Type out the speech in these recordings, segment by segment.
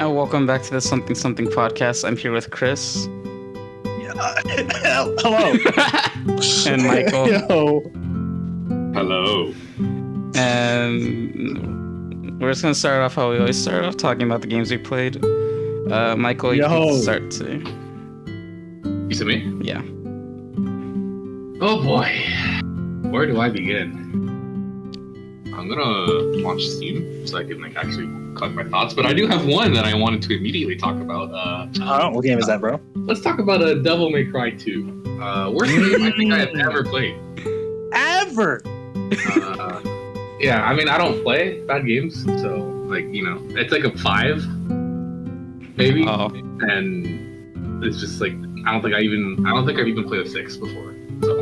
And welcome back to the Something Something podcast. I'm here with Chris. Hello. And Michael. Yo. Hello. And we're just going to start off how we always start off, talking about the games we played. Michael, you can start too. You said me? Yeah. Oh boy. Where do I begin? I'm gonna launch Steam so I can actually collect my thoughts, but I do have one that I wanted to immediately talk about. What game is that, bro? Let's talk about Devil May Cry 2. Worst game I think I have ever played. Ever? Yeah, I mean, I don't play bad games, so, it's like a 5, maybe. Oh. And it's just like, I don't think I've even played a 6 before, so.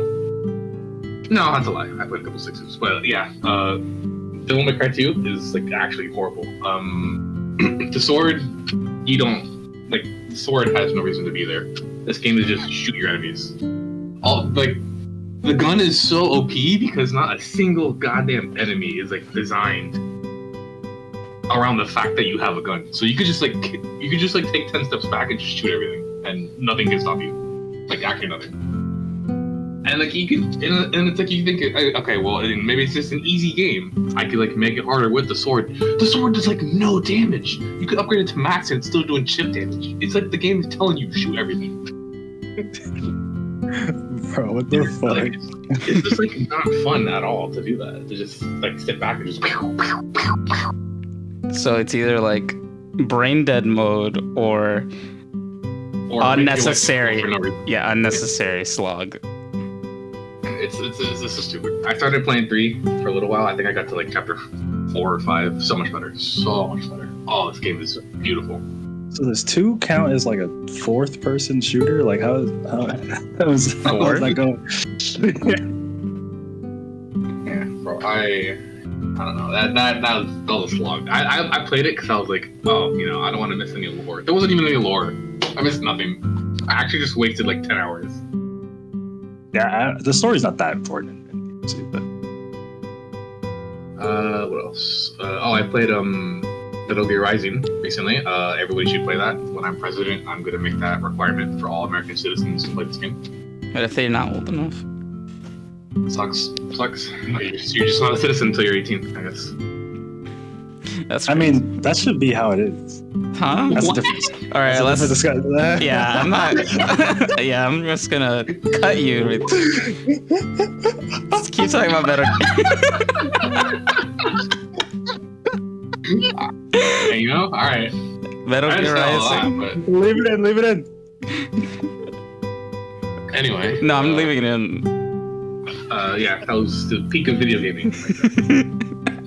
No, that's a lie. I played a couple 6s, but yeah, Devil May Cry 2 is actually horrible. The sword, the sword has no reason to be there. This game is just shoot your enemies. The gun is so OP because not a single goddamn enemy is designed around the fact that you have a gun. So you could just take 10 steps back and just shoot everything, and nothing can stop you. Actually nothing. And you think, okay, well, maybe it's just an easy game. I could make it harder with the sword. The sword does no damage. You could upgrade it to max and it's still doing chip damage. It's the game is telling you shoot everything. Bro, what the fuck? It's just not fun at all to do that. To just sit back and just. So it's either brain dead mode or unnecessary. Unnecessary slog. It's so stupid. I started playing 3 for a little while. I think I got to chapter 4 or 5. So much better. Oh, this game is beautiful. So does 2 count as a fourth person shooter? How is that going? Yeah, bro. I don't know. That was a slog. I played it because I was I don't want to miss any lore. There wasn't even any lore. I missed nothing. I actually just wasted 10 hours. Yeah, the story's not that important in too, but what else? I played Metal Gear Rising recently. Everybody should play that. When I'm president, I'm gonna make that requirement for all American citizens to play this game. But if they're not old enough? Sucks. You're just not a citizen until you're 18, I guess. That's crazy. I mean, that should be how it is. Huh? That's what? the difference. All right, let's discuss that. Yeah, I'm not. Yeah, I'm just gonna cut you. Let's keep talking about better. All right. Metal Gear Rising. Leave it in. Anyway. No, I'm leaving it in. Yeah, that was the peak of video gaming.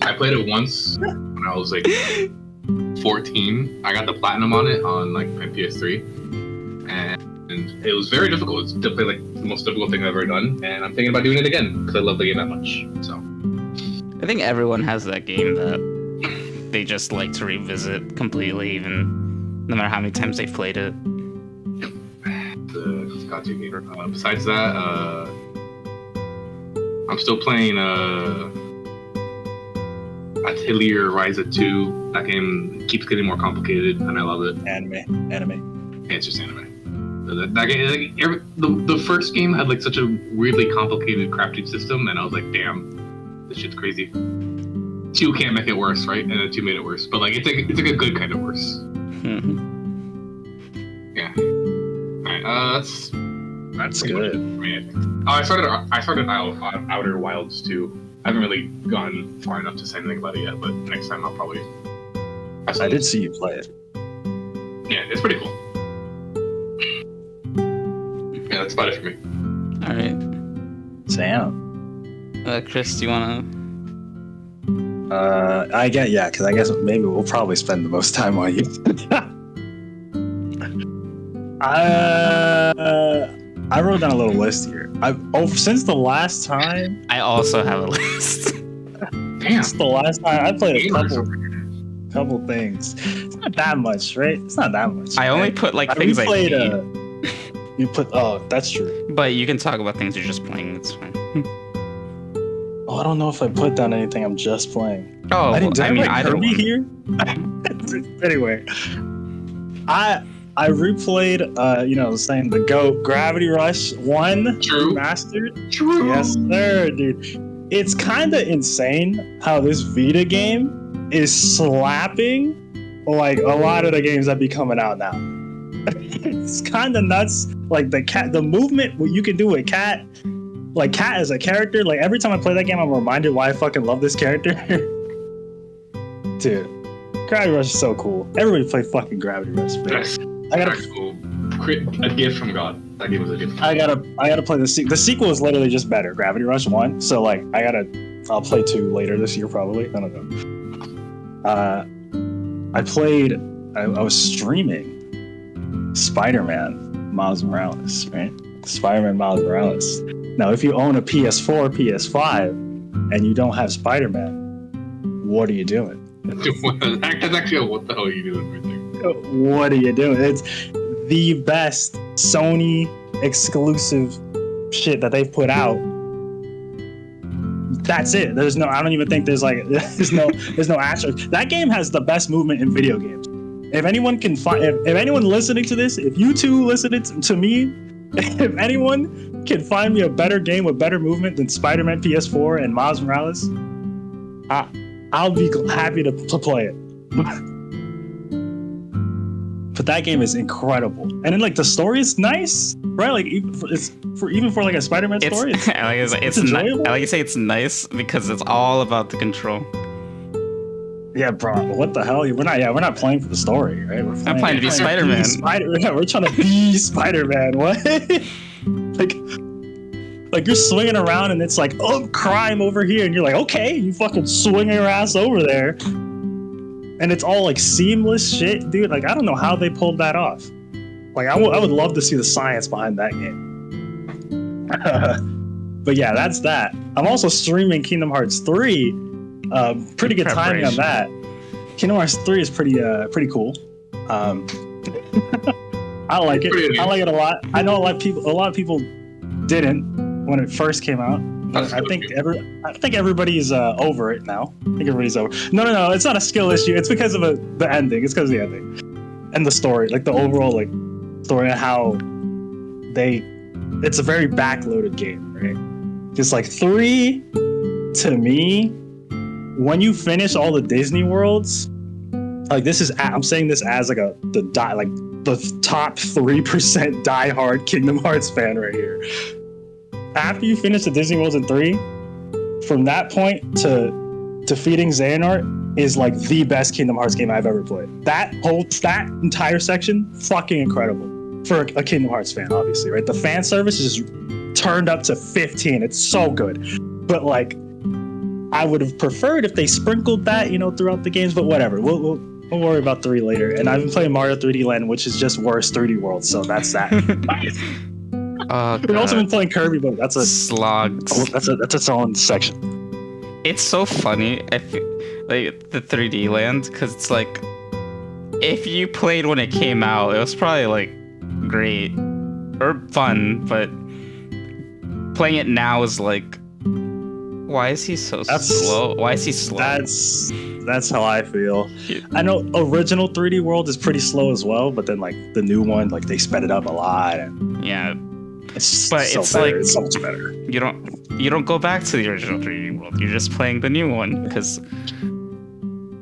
I played it once when I was 14. I got the platinum on it on my PS3, and it was very difficult. It's definitely the most difficult thing I've ever done, and I'm thinking about doing it again because I love the game that much. So I think everyone has that game that they just like to revisit completely, even no matter how many times they've played it. The gotcha gamer. Besides that, I'm still playing Atelier Ryza 2. That game keeps getting more complicated, and I love it. Anime. Yeah, it's just anime. That game, the first game had such a weirdly complicated crafting system, and I was damn, this shit's crazy. 2 can't make it worse, right? And then 2 made it worse, but it's a good kind of worse. Mm-hmm. Yeah. All right. That's good. I mean, I started Outer Wilds too. I haven't really gone far enough to say anything about it yet, but next time I'll probably. I did see you play it. Yeah, it's pretty cool. Yeah, that's about it for me. All right. Sam. Chris, do you wanna? Because I guess maybe we'll probably spend the most time on you. I wrote down a little list here. Since the last time. I also have a list. Damn. Since the last time I played a couple things. It's not that much, right? It's not that much. I only put things I played. You put. Oh, that's true. But you can talk about things you're just playing. It's fine. Oh, I don't know if I put down anything I'm just playing. Oh, I didn't. I mean, either Kirby one. here. Anyway, I replayed, saying the GOAT Gravity Rush 1 True. Remastered. True. Yes, sir, dude. It's kind of insane how this Vita game is slapping like a lot of the games that be coming out now. It's kind of nuts. Like the movement, what you can do with Cat. Like Cat as a character. Like every time I play that game, I'm reminded why I fucking love this character. Dude, Gravity Rush is so cool. Everybody play fucking Gravity Rush. Yes. I gotta a gift from God. That game was a gift. I gotta play the sequel. The sequel is literally just better. Gravity Rush 1. So like I'll play 2 later this year probably. I don't know. I was streaming Spider-Man Miles Morales, right? Spider-Man Miles Morales. Now if you own a PS4, PS5, and you don't have Spider-Man, what are you doing? That's actually what the hell are you doing right there? What are you doing? It's the best Sony exclusive shit that they've put out. That's it. I don't even think there's no asterisk. That game has the best movement in video games. If anyone can find, if anyone listening to this, if you two listening to me, if anyone can find me a better game with better movement than Spider-Man PS4 and Miles Morales, I'll be happy to play it. But that game is incredible, and then like the story is nice, right? Like even for like a Spider-Man story, it's enjoyable. I like to say it's nice because it's all about the control. Yeah, bro. What the hell? We're not playing for the story, right? I'm playing to be Spider-Man. We're trying to be Spider-Man. What? like you're swinging around and it's like, oh, crime over here, and you're like, okay, you fucking swing your ass over there. And it's all like seamless shit, dude. Like I don't know how they pulled that off. Like I would love to see the science behind that game. But yeah, that's that. I'm also streaming Kingdom Hearts 3. Pretty good timing on that. Kingdom Hearts 3 is pretty cool. I like it. I like it a lot. I know a lot of people didn't when it first came out. I think everybody's over it now. I think everybody's over. No. It's not a skill issue. It's because of the ending. It's because of the ending and the story, like the overall like story and how it's a very backloaded game, right? Just like 3, to me, when you finish all the Disney worlds, like I'm saying this as like the top 3% diehard Kingdom Hearts fan right here. After you finish the Disney Worlds in 3, from that point to defeating Xehanort is like the best Kingdom Hearts game I've ever played. That entire section, fucking incredible for a Kingdom Hearts fan, obviously, right? The fan service is turned up to 15. It's so good. But like, I would have preferred if they sprinkled that, throughout the games. But whatever, we'll worry about 3 later. And I've been playing Mario 3D Land, which is just worse 3D World. So that's that. We've also been playing Kirby, but that's a slog. That's its own section. It's so funny, like the 3D Land, because it's like if you played when it came out, it was probably like great or fun, but playing it now is like, why is he so slow? Why is he slow? That's how I feel. I know original 3D World is pretty slow as well, but then like the new one, like they sped it up a lot. And yeah. It's so much better. You don't go back to the original 3D World. You're just playing the new one because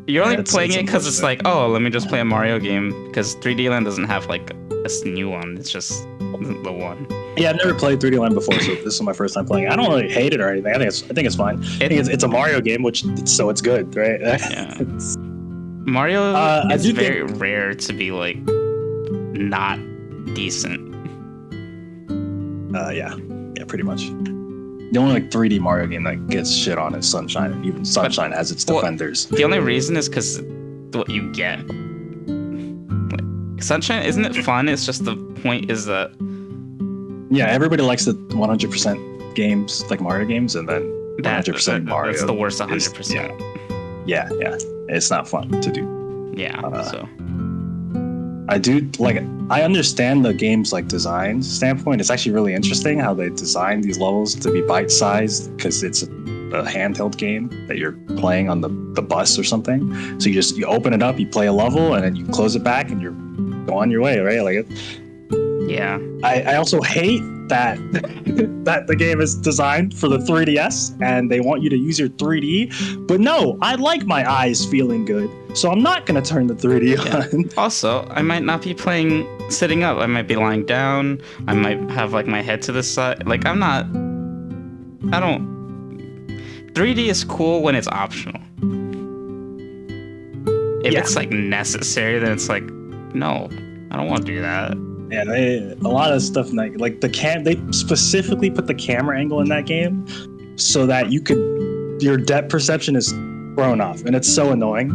you're only playing it because it's like, oh, let me just play a Mario game, because 3D Land doesn't have like a new one. It's just the one. Yeah, I've never played 3D Land before, so this is my first time playing. I don't really hate it or anything. I think it's fine. I think it's a Mario game, so it's good, right? Yeah. Mario is very rare to be like not decent. Yeah, pretty much. The only like 3D Mario game that gets shit on is Sunshine, and even Sunshine has its defenders. The only reason is because what you get. Like, Sunshine, isn't it fun? It's just the point is that. Yeah, everybody likes the 100% games, like Mario games, and then 100% Mario. That's the worst 100%. Yeah, it's not fun to do. Yeah, so. I do I understand the game's like design standpoint. It's actually really interesting how they design these levels to be bite-sized, because it's a handheld game that you're playing on the bus or something. So you open it up, you play a level, and then you close it back, and you're go on your way, right? Like, Yeah. I also hate that that the game is designed for the 3DS and they want you to use your 3D. But no, I like my eyes feeling good, so I'm not gonna turn the 3D on. Also, I might not be playing sitting up. I might be lying down. I might have like my head to the side. Like I don't. 3D is cool when it's optional. If it's like necessary, then it's like, no, I don't want to do that. Yeah, a lot of stuff like they specifically put the camera angle in that game so that your depth perception is thrown off, and it's so annoying.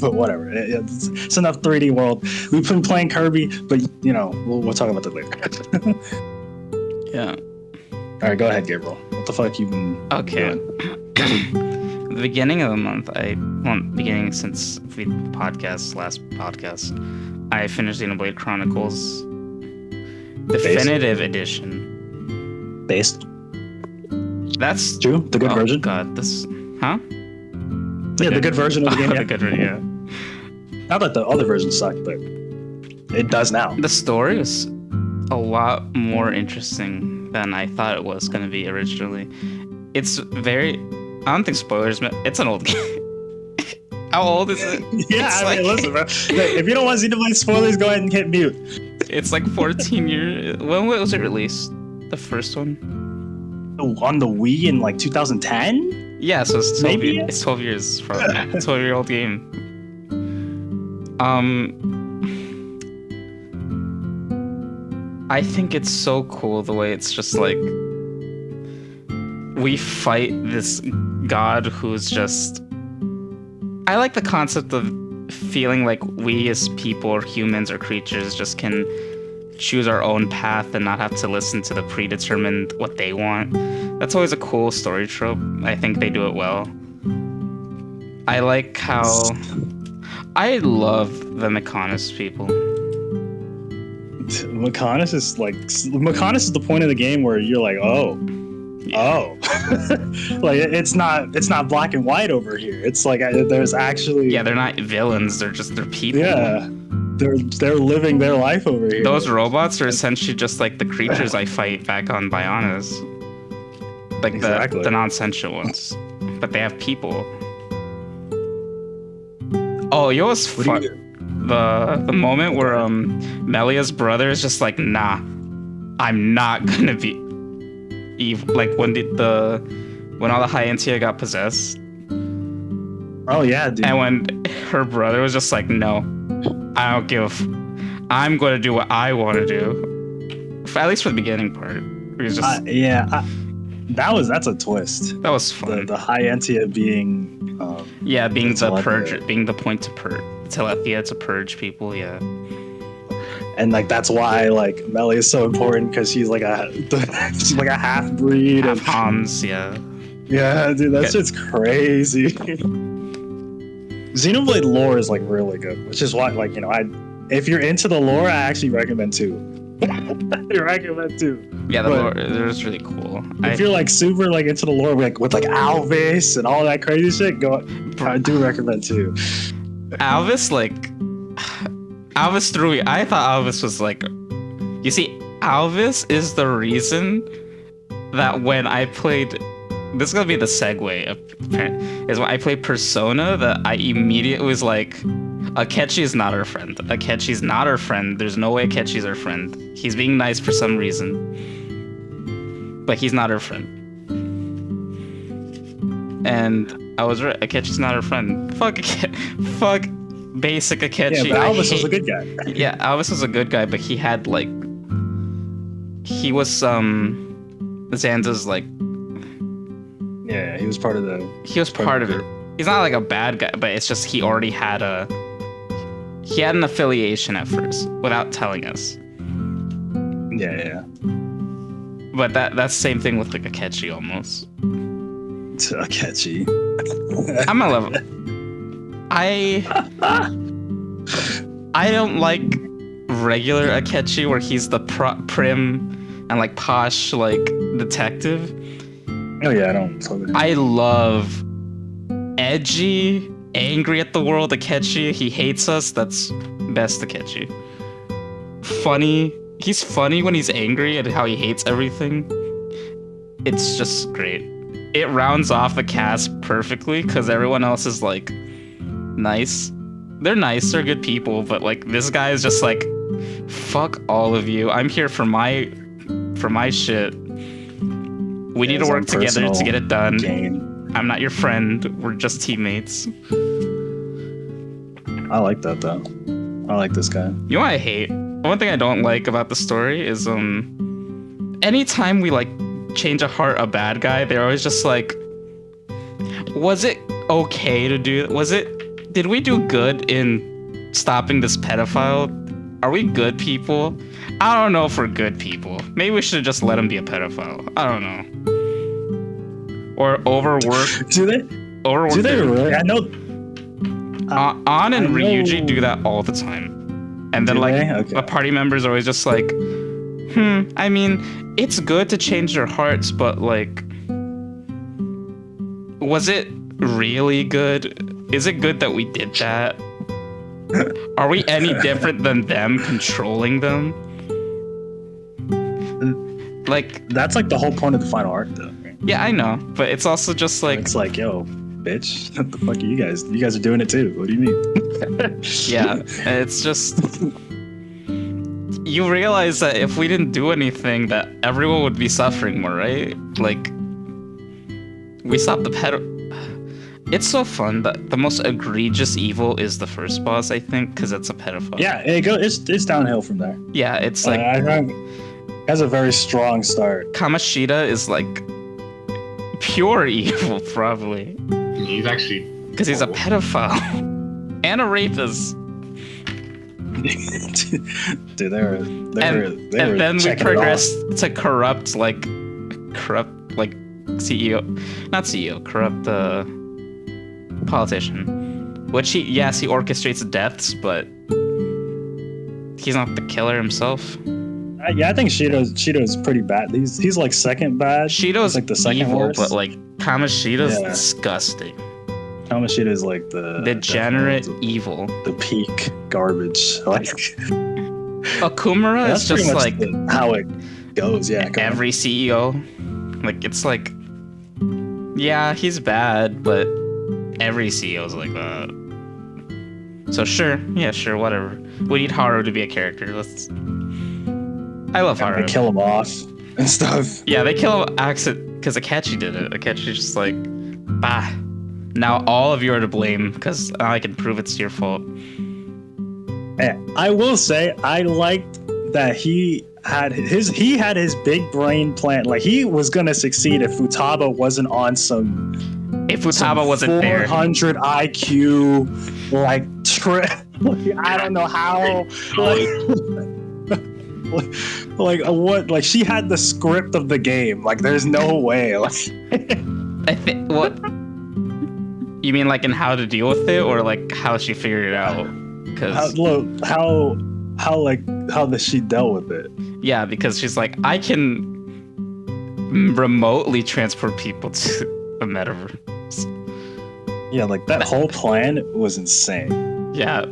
But whatever, it's enough 3D world. We've been playing Kirby, but we'll talk about that later. Yeah. All right, go ahead, Gabriel. What the fuck you been doing? The beginning of the month, beginning since last podcast, I finished Xenoblade Chronicles Definitive Edition. Based. That's true. The good version. God, this, huh? The good version of the game. The good version, yeah. Not that the other version sucked, but it does now. The story is a lot more interesting than I thought it was going to be originally. It's very. I don't think spoilers. It's an old game. How old is it? Yeah, listen, bro. If you don't want Xenoblade spoilers, go ahead and hit mute. It's like 14 years. When was it released? The first one? On the Wii in like 2010? Yeah, so it's 12 years. It's 12 years from a 12-year-old game. I think it's so cool the way it's just like we fight this god who's just. I like the concept of feeling like we as people or humans or creatures just can choose our own path and not have to listen to the predetermined what they want. That's always a cool story trope. I think they do it well. I like how I love the Mechonis people. Mechonis is the point of the game where you're like, oh. Like it's not black and white over here. It's like there's actually they're not villains, they're people. Yeah, they're living their life over here. Those robots are essentially just like the creatures I fight back on Bionis, like the non-sentient ones, but they have people. Oh, it was fun. The moment where Melia's brother is just like, nah, I'm not gonna be evil. Like when all the High Entia got possessed. Oh yeah, dude. And when her brother was just like, no, I don't give. I'm going to do what I want to do. At least for the beginning part. It was just that's a twist. That was fun. The High Entia being being the purge, being the point to purge. Telethia to purge people, yeah. And like that's why like Melee is so important because she's like a half breed. Half Hans, yeah. Yeah, dude, that shit's crazy. Xenoblade lore is like really good, which is why if you're into the lore, I actually recommend 2. I recommend 2. Yeah, the lore is really cool. If you're like super like into the lore, with like Alvis and all that crazy shit, I do recommend 2. Alvis threw me. I thought Alvis was like. You see, Alvis is the reason that when I played. This is gonna be the segue. Is when I played Persona that I immediately was like, Akechi is not our friend. Akechi's not our friend. There's no way Akechi's our friend. He's being nice for some reason. But he's not our friend. And I was right. Akechi's not our friend. Fuck basic Akechi. Yeah, but Alvis was a good guy. Yeah, Alvis was a good guy, but he had like. He was Zanza's like. Yeah, he was part of the. He was part of it. He's not like a bad guy, but it's just he already had He had an affiliation at first without telling us. Yeah. But that's the same thing with like Akechi almost. Akechi. I'm gonna love it. I don't like regular Akechi where he's the prim and like posh like detective. Oh yeah, I don't. I love edgy, angry at the world Akechi. He hates us. That's Best Takechi. Funny. He's funny when he's angry and how he hates everything. It's just great. It rounds off the cast perfectly because everyone else is like nice. They're nice, they're good people, but like this guy is just like, fuck all of you. I'm here for my shit. We need to work together to get it done. I'm not your friend. We're just teammates. I like that though. I like this guy. You know what I hate? One thing I don't like about the story is anytime we like change a bad guy, they're always just like, was it okay to do? Did we do good in stopping this pedophile? Are we good people? I don't know if we're good people. Maybe we should have just let him be a pedophile. I don't know. Or overwork. Do they? Overwork. Do they really? I know. An and Ryuji do that all the time. And then the party members are always just like, I mean, it's good to change their hearts, but like, was it really good? Is it good that we did that? Are we any different than them controlling them? Like, that's like the whole point of the final arc though. Yeah, I know, but it's also just like, it's like, yo, bitch, what the fuck are you guys? You guys are doing it too. What do you mean? Yeah, it's just, you realize that if we didn't do anything, that everyone would be suffering more, right? Like, we stopped the pedo. It's so fun that the most egregious evil is the first boss, I think, because it's a pedophile. Yeah, it's downhill from there. Yeah, it's like, I think it has a very strong start. Kamashita is like pure evil, probably. He's actually, because he's a pedophile and a rapist. Dude, they were and then we progress to corrupt CEO, not CEO, corrupt politician. Which he orchestrates deaths, but he's not the killer himself. Yeah, I think Shido's pretty bad. He's like second bad. Shido's like the second evil, worst. But like Kamashita's disgusting. Kamashita is like the degenerate evil. The peak garbage. Like Okumura is just like how it goes. Yeah, every CEO. Like it's like, yeah, he's bad, but every CEO is like that. So sure, whatever. We need Haru to be a character. I love Haru. They kill him off and stuff. Yeah, they kill him because Akechi did it. Akechi's just like, bah. Now all of you are to blame because I can prove it's your fault. I will say I liked that he had his big brain plan. Like he was gonna succeed if Futaba wasn't on some. If Futaba wasn't there, 400 IQ, like trip. I don't know how. Like she had the script of the game. Like there's no way. Like I think what you mean, like in how to deal with it, or like how she figured it out? Because how she dealt with it. Yeah, because she's like, I can remotely transport people to a metaverse. Yeah, like that whole plan was insane. Yeah.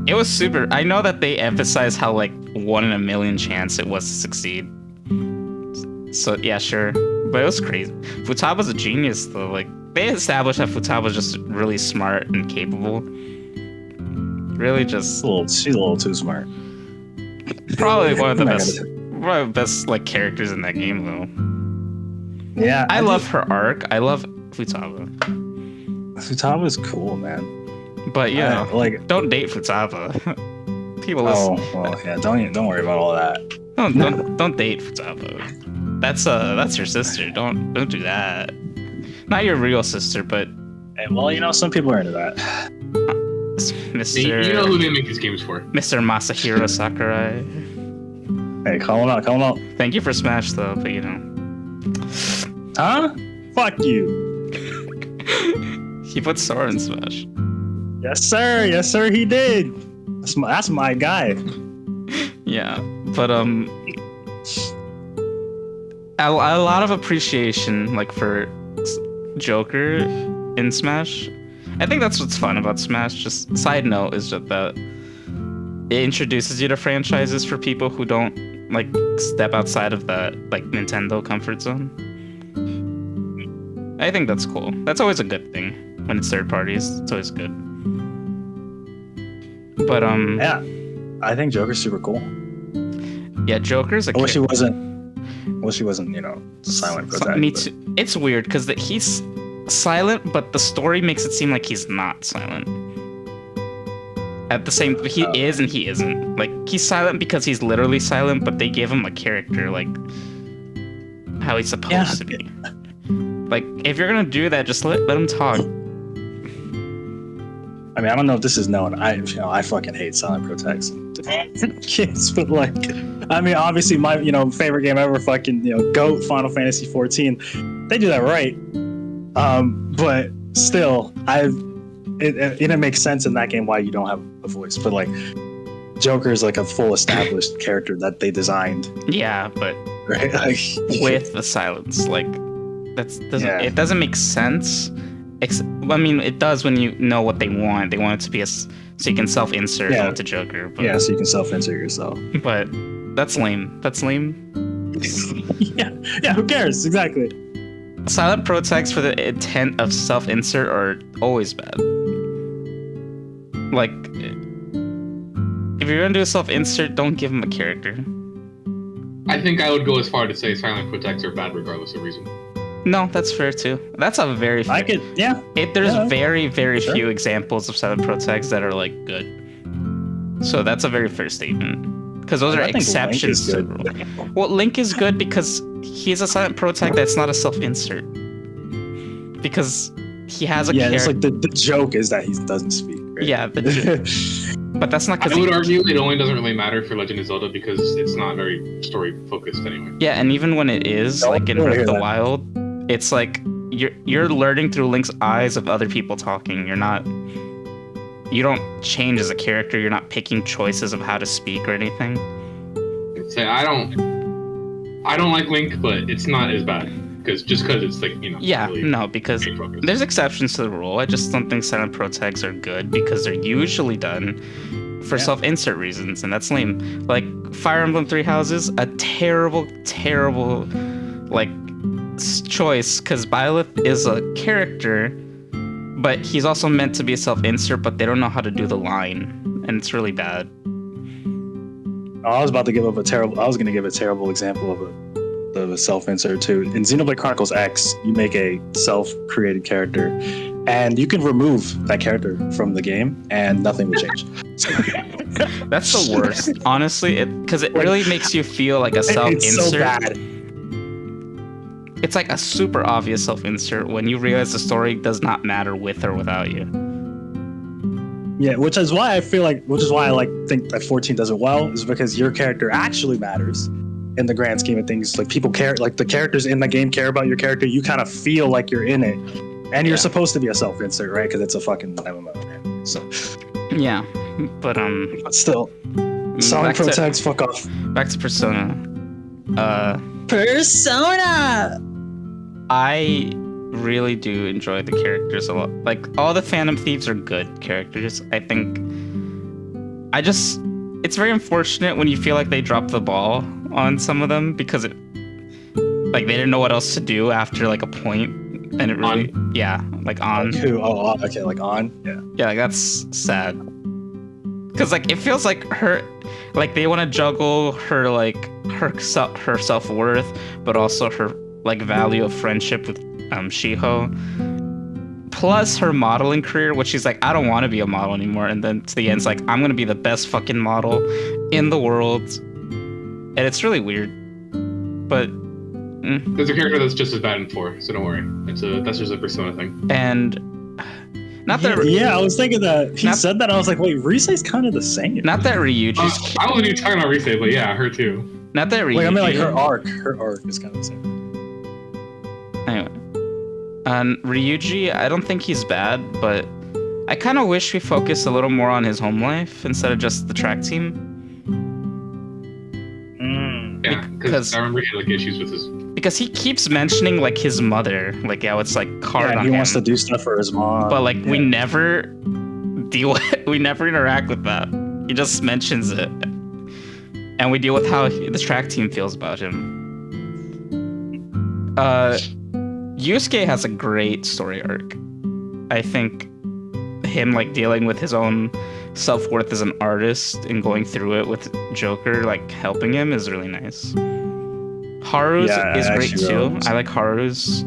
It was super. I know that they emphasize how like 1 in a million chance it was to succeed. So yeah, sure. But it was crazy. Futaba's a genius though. Like they established that Futaba's just really smart and capable. Really just she's a little too smart. Probably one of the best like characters in that game though. Yeah. I love her arc. I love Futaba. Futaba's cool, man. But yeah, like don't date Futaba. People listen. Oh well, yeah. Don't worry about all that. Don't date Futaba. That's your sister. Don't do that. Not your real sister, but. Well, some people are into that. Mr. You know who they make these games for. Mr. Masahiro Sakurai. Hey, call him out. Thank you for Smash though, but Huh? Fuck you. He put Sora in Smash. Yes, sir, he did. That's my guy. Yeah, but a lot of appreciation like for Joker in Smash. I think that's what's fun about Smash. Just side note is just that it introduces you to franchises for people who don't like step outside of the like Nintendo comfort zone. I think that's cool. That's always a good thing when it's third parties. It's always good. But yeah, I think Joker's super cool. Yeah, Joker's. I wish he wasn't. You know, silent protagonist. Me too. It's weird because he's silent, but the story makes it seem like he's not silent. At the same, he is and he isn't. Like he's silent because he's literally silent, but they give him a character like how he's supposed to be. Like if you're gonna do that, just let him talk. I mean, I don't know if this is known. I fucking hate silent protects kids, but like, I mean, obviously my favorite game ever, fucking GOAT, Final Fantasy 14. They do that right, but still, it didn't make sense in that game why you don't have a voice. But like, Joker is like a full established character that they designed. Yeah, but right, like, with the silence, like it doesn't make sense. I mean, it does when you know what they want. They want it to be so you can self-insert onto Joker. But, yeah, so you can self-insert yourself. But that's lame. That's lame. yeah. Who cares? Exactly. Silent protects for the intent of self-insert are always bad. Like, if you're gonna do a self-insert, don't give him a character. I think I would go as far to say silent protects are bad regardless of reason. No, that's fair too. That's a very fair. There's very few examples of silent protects that are like good. So that's a very fair statement. Because those are exceptions to the rule. Well, Link is good because he's a silent protect that's not a self-insert. Because he has a character. Yeah, it's like the joke is that he doesn't speak. Right? Yeah, but that's not because I would argue it only doesn't really matter for Legend of Zelda because it's not very story focused anyway. Yeah, and even when it is, like in Breath of the Wild, it's like you're learning through Link's eyes of other people talking. You don't change as a character. You're not picking choices of how to speak or anything. I don't like Link, but it's not as bad because it's like Yeah, really no, because there's exceptions to the rule. I just don't think silent protects are good because they're usually done for self-insert reasons, and that's lame. Like Fire Emblem Three Houses, a terrible like choice because Byleth is a character, but he's also meant to be a self-insert, but they don't know how to do the line, and it's really bad. I was going to give a terrible example of a self-insert too. In Xenoblade Chronicles X, you make a self-created character, and you can remove that character from the game, and nothing will change. That's the worst, honestly, because it really makes you feel like a self-insert. It's so bad. It's like a super obvious self-insert when you realize the story does not matter with or without you. Yeah, which is why I think that 14 does it well, is because your character actually matters in the grand scheme of things. Like people care, like the characters in the game care about your character. You kind of feel like you're in it, and you're supposed to be a self-insert, right? Because it's a fucking MMO. Right? So yeah, but still, silent protects. Fuck off. Back to Persona. Persona. I really do enjoy the characters a lot. Like all the Phantom Thieves are good characters. I think it's very unfortunate when you feel like they dropped the ball on some of them because they didn't know what else to do after like a point, and it really like on. Like who? Oh, okay, like on. Yeah, like that's sad. Cause like it feels like her, like they want to juggle her her self-worth, but also her like value of friendship with Shiho, plus her modeling career, which she's like, I don't want to be a model anymore, and then to the end it's like, I'm gonna be the best fucking model in the world, and it's really weird. But there's a character that's just as bad in 4, so don't worry. That's just a Persona thing. And not that I was thinking that he said that, I was like, wait, Risei's kind of the same. Not that Ryuji's I wasn't even talking about Risei, but yeah, her too. Not that Ryuji. Wait, I mean like her arc is kind of the same. Anyway, Ryuji, I don't think he's bad, but I kind of wish we focused a little more on his home life instead of just the track team. Yeah, because I remember he had like issues with his. Because he keeps mentioning like his mother, like how it's like hard on him. He wants to do stuff for his mom, but like we never interact with that. He just mentions it, and we deal with how the track team feels about him. Yusuke has a great story arc. I think him like dealing with his own self-worth as an artist and going through it with Joker like helping him is really nice. Haru's is great too. I like Haru's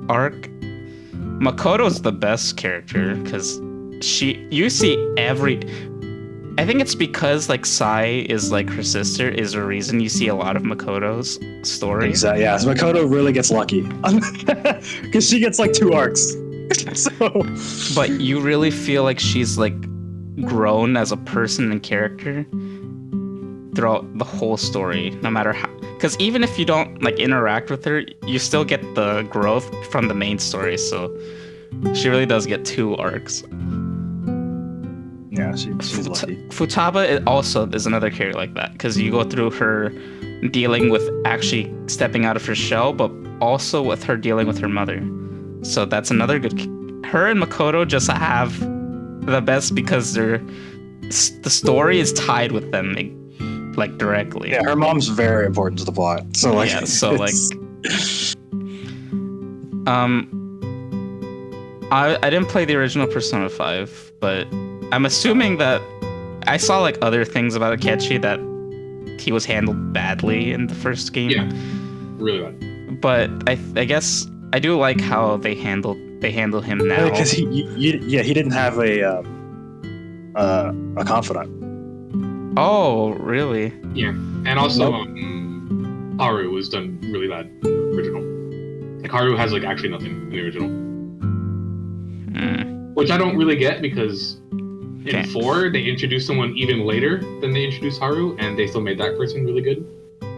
arc. Makoto's the best character because you see I think it's because like Sai is like her sister is a reason you see a lot of Makoto's story. Exactly. Yeah, so Makoto really gets lucky because she gets like 2 arcs. So, but you really feel like she's like grown as a person and character throughout the whole story, no matter how. Because even if you don't like interact with her, you still get the growth from the main story. So she really does get 2 arcs. Yeah, she's lucky. Futaba also is another character like that because you go through her dealing with actually stepping out of her shell, but also with her dealing with her mother. So that's another good. Her and Makoto just have the best because the story is tied with them like directly. Yeah, her mom's very important to the plot. So like, yeah, so like, I didn't play the original Persona 5, but I'm assuming that I saw like other things about Akechi that he was handled badly in the first game. Yeah, really bad. But I guess I do like how they handle him now. Because he didn't have a confidant. Oh, really? Yeah, and also Haru was done really bad in the original. Like Haru has like actually nothing in the original, which I don't really get because in 4 they introduced someone even later than they introduced Haru, and they still made that person really good.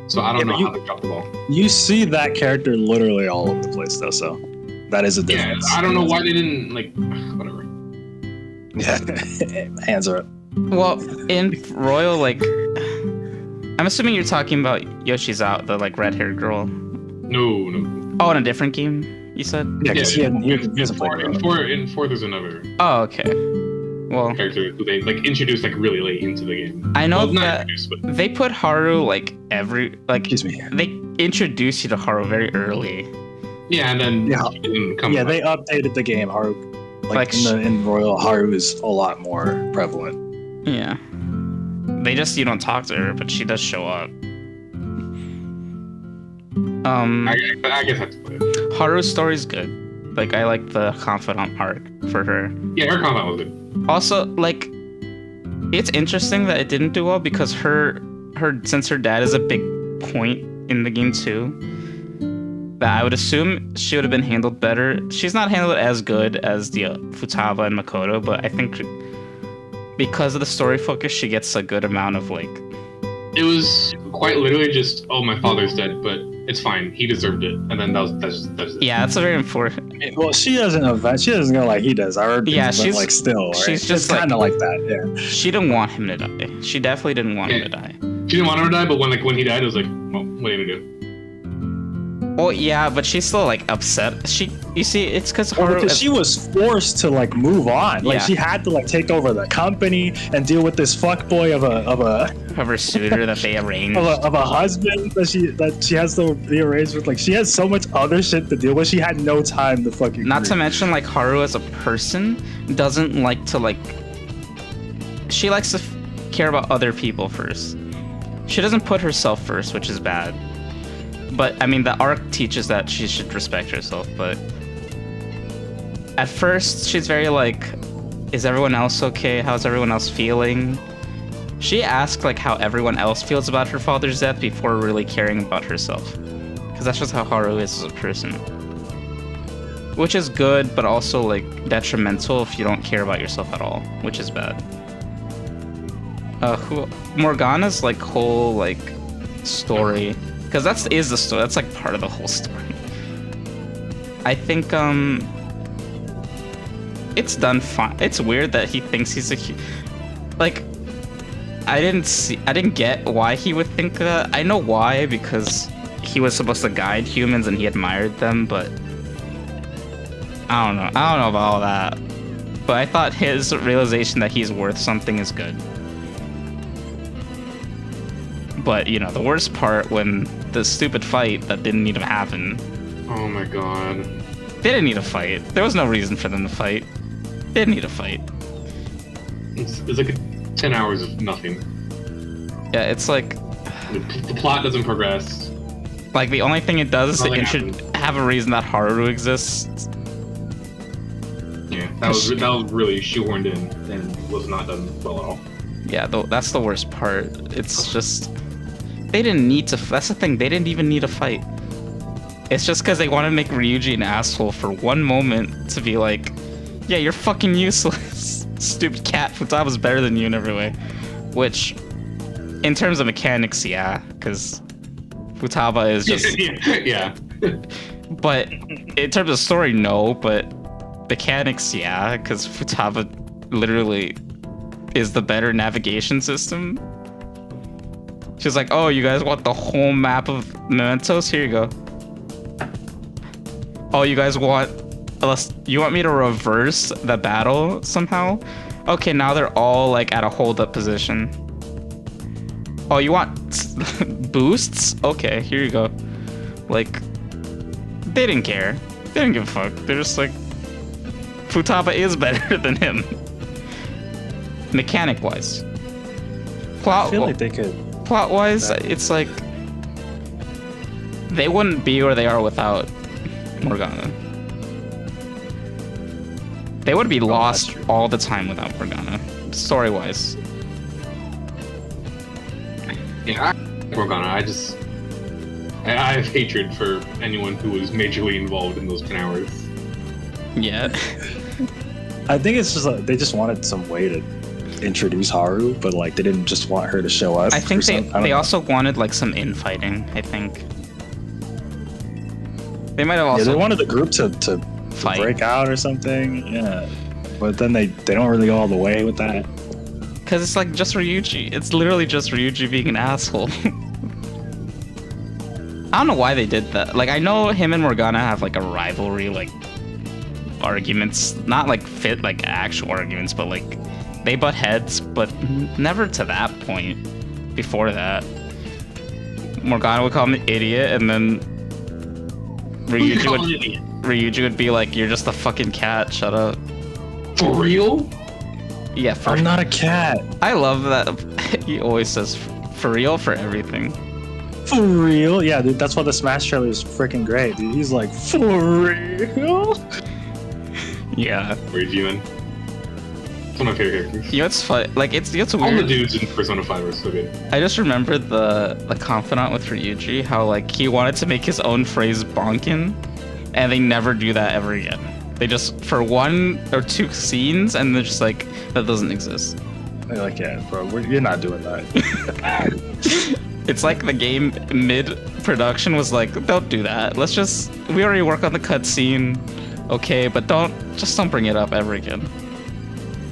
So I don't know how they dropped the ball. You see that character literally all over the place though, so that is a difference. Yeah, I don't know why they didn't like whatever. Yeah, hands are up. Well, in Royal, like, I'm assuming you're talking about Yoshizawa, the like red-haired girl. No. Oh, in a different game, you said? Yeah, because he hasn't played in 4 there's another. Oh, okay. Well, character who they like introduced like really late into the game. I know that they put Haru like Excuse me. They introduced you to Haru very early. Yeah, and then he didn't come back. They updated the game. Haru, in Royal, Haru is a lot more prevalent. Yeah. You don't talk to her, but she does show up. I guess I have to play it. Haru's story's good. Like, I like the confidant arc for her. Yeah, her confidant was good. Also, like, it's interesting that it didn't do well because since her dad is a big point in the game too, that I would assume she would have been handled better. She's not handled as good as the Futaba and Makoto, but I think because of the story focus, she gets a good amount of like. It was quite literally just, oh, my father's dead, but it's fine. He deserved it, and then that's it. Yeah, that's very important. Well, she doesn't go like he does. I heard. Yeah, she's like still. Right? She's just kind of like that. Yeah. She didn't want him to die. She definitely didn't want him to die. She didn't want him to die, but when he died, it was like, well, what are you gonna do? Well, yeah, but she's still like upset. You see, it's because she was forced to like move on. Like she had to like take over the company and deal with this fuckboy of her suitor that they arranged of a husband that she has to be arranged with. Like she has so much other shit to deal with. She had no time to fucking. Not to mention, like Haru as a person doesn't like to like. She likes to care about other people first. She doesn't put herself first, which is bad. But, I mean, the arc teaches that she should respect herself, but at first, she's very like, is everyone else okay? How's everyone else feeling? She asked, like, how everyone else feels about her father's death before really caring about herself. Because that's just how Haru is as a person. Which is good, but also, like, detrimental if you don't care about yourself at all, which is bad. Morgana's, like, whole, like, story... Because is the story. That's like part of the whole story. I think it's done fine. It's weird that he thinks he's like. I didn't get why he would think that. I know why, because he was supposed to guide humans and he admired them, but I don't know about all that. But I thought his realization that he's worth something is good. But, you know, the worst part when the stupid fight that didn't even happen. Oh my god. They didn't need a fight. There was no reason for them to fight. They didn't need a fight. It's like 10 hours of nothing. Yeah, it's like... The plot doesn't progress. Like, the only thing it does is it should happens. have a reason that Haru exists. Yeah, that was really shoehorned in and was not done well at all. Yeah, that's the worst part. It's just... They didn't need to... That's the thing, they didn't even need a fight. It's just because they want to make Ryuji an asshole for one moment to be like, yeah, you're fucking useless. Stupid cat. Futaba's better than you in every way. Which, in terms of mechanics, yeah, because Futaba is just... Yeah. But in terms of story, no, but mechanics, yeah, because Futaba literally is the better navigation system. She's like, oh, you guys want the whole map of mementos? Here you go. Oh, you guys want... You want me to reverse the battle somehow? Okay, now they're all like at a hold-up position. Oh, you want boosts? Okay, here you go. Like, they didn't care. They didn't give a fuck. They're just like, Futaba is better than him. Mechanic-wise. I feel like they could... Plot-wise, it's like... They wouldn't be where they are without Morgana. They would be lost all the time without Morgana, story-wise. Yeah, Morgana, I have hatred for anyone who was majorly involved in those 10 hours. Yeah. I think it's just like they just wanted some way to introduce Haru, but like they didn't just want her to show up. I think they know. also wanted like some infighting, I think. They might have also... Yeah, they wanted the group to fight. Break out or something, yeah. But then they don't really go all the way with that. Because it's like just Ryuji. It's literally just Ryuji being an asshole. I don't know why they did that. Like, I know him and Morgana have like a rivalry, like arguments. Not like actual arguments, but like they butt heads, but never to that point. Before that, Morgana would call him an idiot, and then Ryuji would be like, "You're just a fucking cat. Shut up." For real? Yeah, I'm not a cat. I love that. He always says "for real" for everything. For real? Yeah, dude, that's why the Smash trailer is freaking great, dude. He's like, for real? Yeah. Ryuji, man. It's one of my favorite characters. You know, it's fun. Like, it's weird. All the dudes in Persona 5 are so good. I just remember the confidant with Ryuji, how like he wanted to make his own phrase bonkin, and they never do that ever again. They just, for 1 or 2 scenes, and they're just like, that doesn't exist. They're like, yeah, bro, you're not doing that. It's like the game mid-production was like, don't do that. We already work on the cutscene, okay, but don't bring it up ever again.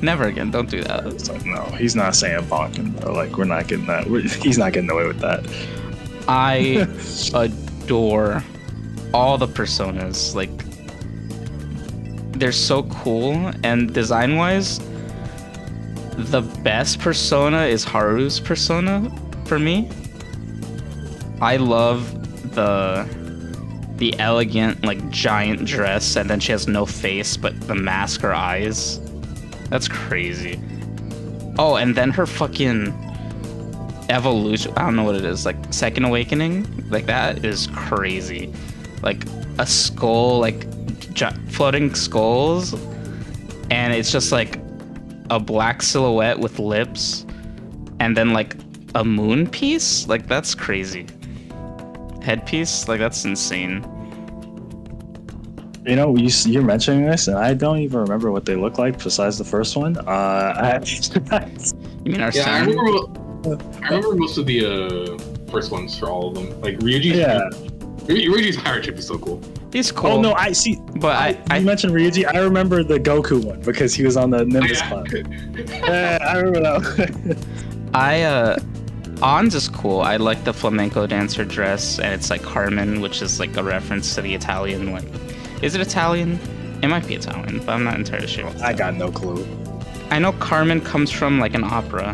Never again, don't do that. It's like, no, he's not saying bonking, bro. Like, we're not getting that. He's not getting away with that. I adore all the personas. Like, they're so cool, and design-wise, the best persona is Haru's persona for me. I love the elegant, like, giant dress, and then she has no face, but the mask or eyes. That's crazy. Oh, and then her fucking evolution, I don't know what it is, like second awakening, like that is crazy. Like a skull, like floating skulls, and it's just like a black silhouette with lips, and then like a moon piece. Like, that's crazy. Headpiece, like, that's insane. You know, you're mentioning this, and I don't even remember what they look like besides the first one. You mean our Yeah, I son? remember most of the first ones for all of them. Like Ryuji's, Ryuji's pirate ship is so cool. He's cool. Oh no, I see. But you mentioned Ryuji. I remember the Goku one because he was on the Nimbus Club. Yeah, I remember that one. An's is cool. I like the flamenco dancer dress, and it's like Carmen, which is like a reference to the Italian, like, is it Italian? It might be Italian, but I'm not entirely sure. I got no clue. I know Carmen comes from like an opera.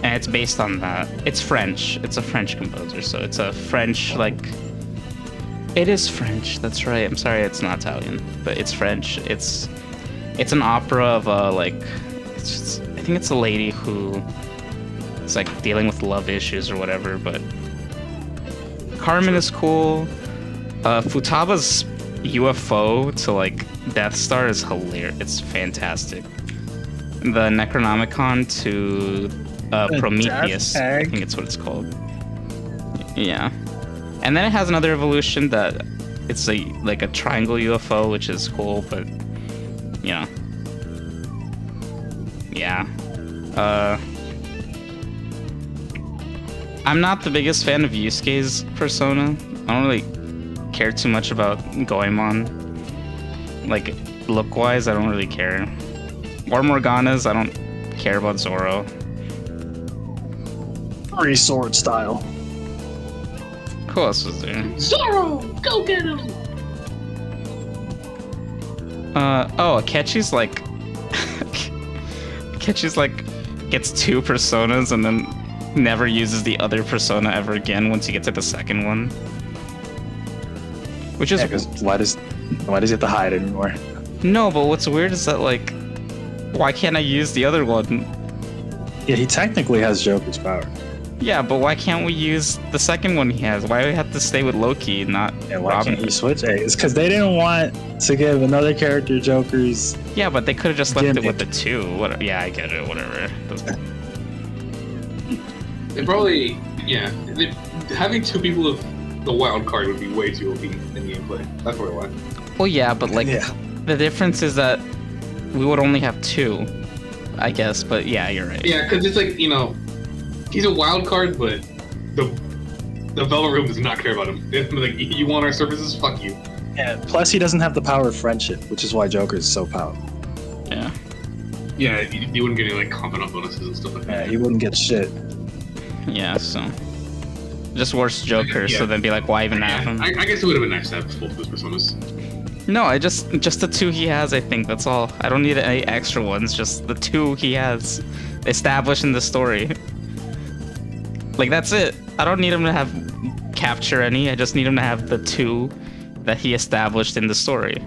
and it's based on that. It's French. It's a French composer, so it's a French like. It is French. That's right. I'm sorry, it's not Italian, but it's French. It's an opera of I think it's a lady who is like dealing with love issues or whatever. But Carmen is cool. Futaba's UFO to like Death Star is hilarious. It's fantastic. The Necronomicon to Prometheus, I think it's what it's called. Yeah. And then it has another evolution that it's like a triangle UFO, which is cool, but yeah. I'm not the biggest fan of Yusuke's persona. I don't really care too much about Goemon. Like, look-wise, I don't really care. Or Morgana's, I don't care about Zoro. Three sword style. Who else was there? Zoro, go get him! Akechi's like... Akechi's like, gets 2 personas and then never uses the other persona ever again once you get to the second one. Which is... because why does he have to hide anymore? No, but what's weird is that, like, why can't I use the other one? Yeah, he technically has Joker's power. Yeah, but why can't we use the second one he has? Why do we have to stay with Loki, not why Robin? Can't you switch? Hey, it's because they didn't want to give another character Joker's. Yeah, but they could have just left gimmick. it with the 2. What? Yeah, I get it. Whatever. They probably, having 2 people with the wild card would be way too OP in gameplay. That's what I want. Well, yeah, but like the difference is that we would only have 2, I guess. But yeah, you're right. Yeah, because it's like, he's a wild card, but the Velvet Room does not care about him. It's like, you want our services? Fuck you. Yeah. Plus, he doesn't have the power of friendship, which is why Joker is so powerful. Yeah. Yeah, you wouldn't get any like confidant bonuses and stuff like that. Yeah, he wouldn't get shit. Yeah. So just worse Joker. Yeah. So then be like, why even have him? I guess it would have been nice to have both those personas. No, I just the 2 he has. I think that's all. I don't need any extra ones. Just the 2 he has established in the story. Like, that's it. I don't need him to have capture any. I just need him to have the 2 that he established in the story.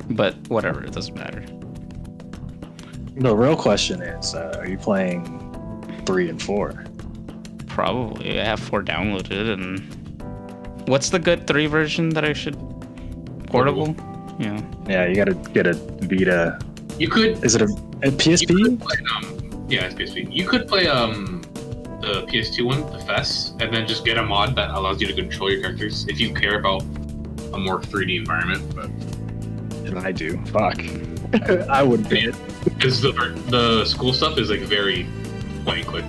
But whatever, it doesn't matter. The real question is, are you playing 3 and 4? Probably. I have 4 downloaded, and what's the good 3 version that I should portable? Yeah. Yeah, you gotta get a Vita. You could. Is it a PSP? You could play, yeah, it's PSP. You could play the PS2 one, the FES, and then just get a mod that allows you to control your characters if you care about a more 3D environment. But And I do. Fuck. I would be it. Because the school stuff is like very point and click.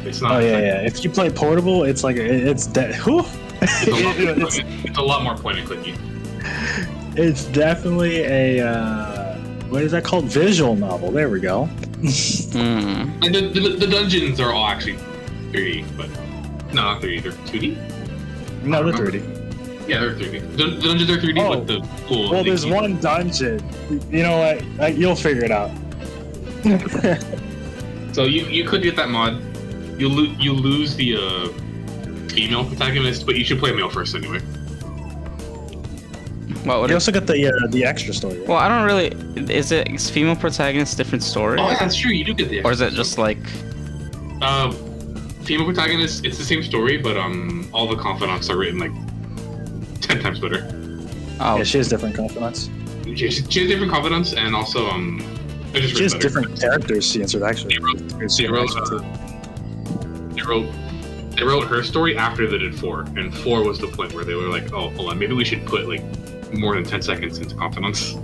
It's not. Oh yeah. If you play portable, it's like it's It's a lot more point and clicky. It's definitely a what is that called? Visual novel. There we go. And the dungeons are all actually 3D, but no, not 3D. They're 2D. No, they're 3D. Yeah, they're 3D. The dungeons are 3D, but the pool. Well, there's one dungeon. You know what? You'll figure it out. So you could get that mod. You lose the female protagonist, but you should play male first anyway. Well, you also got the extra story. Right? Well, I don't really. Is female protagonist different story? Oh, yeah, that's true. You do get the extra or is it just like? Female protagonist. It's the same story, but all the confidants are written like 10 times better. Oh, yeah, she has different confidants. She has different confidants, and also she has different characters. She answered actually. They wrote her story after they did 4, and 4 was the point where they were like, oh, hold on, maybe we should put like more than 10 seconds into confidants.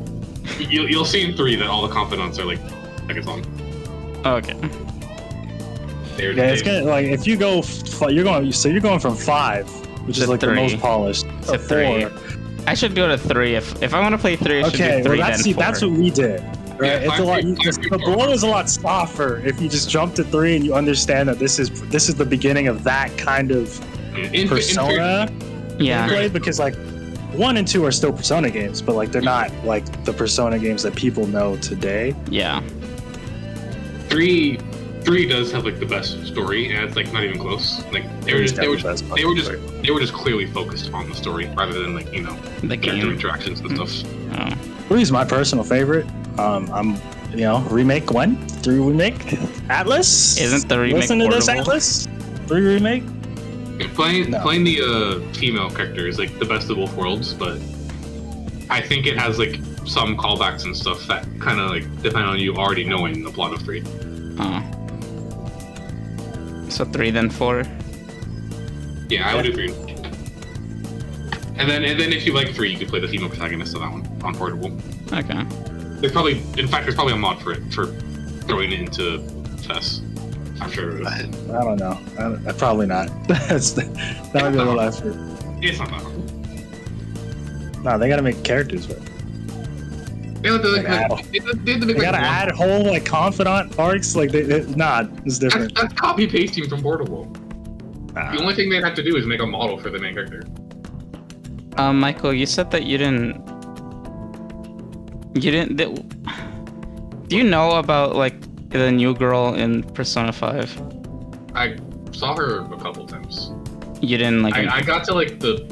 You'll see in 3 that all the confidants are like seconds long. Okay. It's gonna like if you go, you're going from 5, which is like 3. The most polished, to 4. I should go to 3 if I want to play 3. I should do 3 then 4. That's what we did. Right? Yeah, it's a lot. The blow is a lot softer if you just jump to 3 and you understand that this is the beginning of that kind of persona. Yeah. Because like 1 and 2 are still Persona games, but like they're not like the Persona games that people know today. Yeah. three does have like the best story, and it's like not even close. Like they were just clearly focused on the story rather than like The character game. interactions and stuff. Oh. 3 is my personal favorite. I'm remake when? 3 remake? Atlas? Isn't the remake Listen to this, portable? Atlas? 3 remake? Playing No. the female character is like the best of both worlds, but I think it has like some callbacks and stuff that kind of like depend on you already knowing the plot of 3. Oh. So 3 then 4. Yeah, I would agree. And then if you like 3, you could play the female protagonist of that one on portable. Okay. There's probably a mod for it for throwing it into FES. I'm sure it is. I don't know. Probably not. That might be a little effort. It's not that hard. No, they gotta make characters. But They have to Like, they gotta add whole like confidant arcs. Like it's different. That's copy pasting from portable. Nah. The only thing they'd have to do is make a model for the main character. Michael, you said that you didn't. Do you know about like the new girl in Persona 5? I saw her a couple times. You didn't like. I got to like the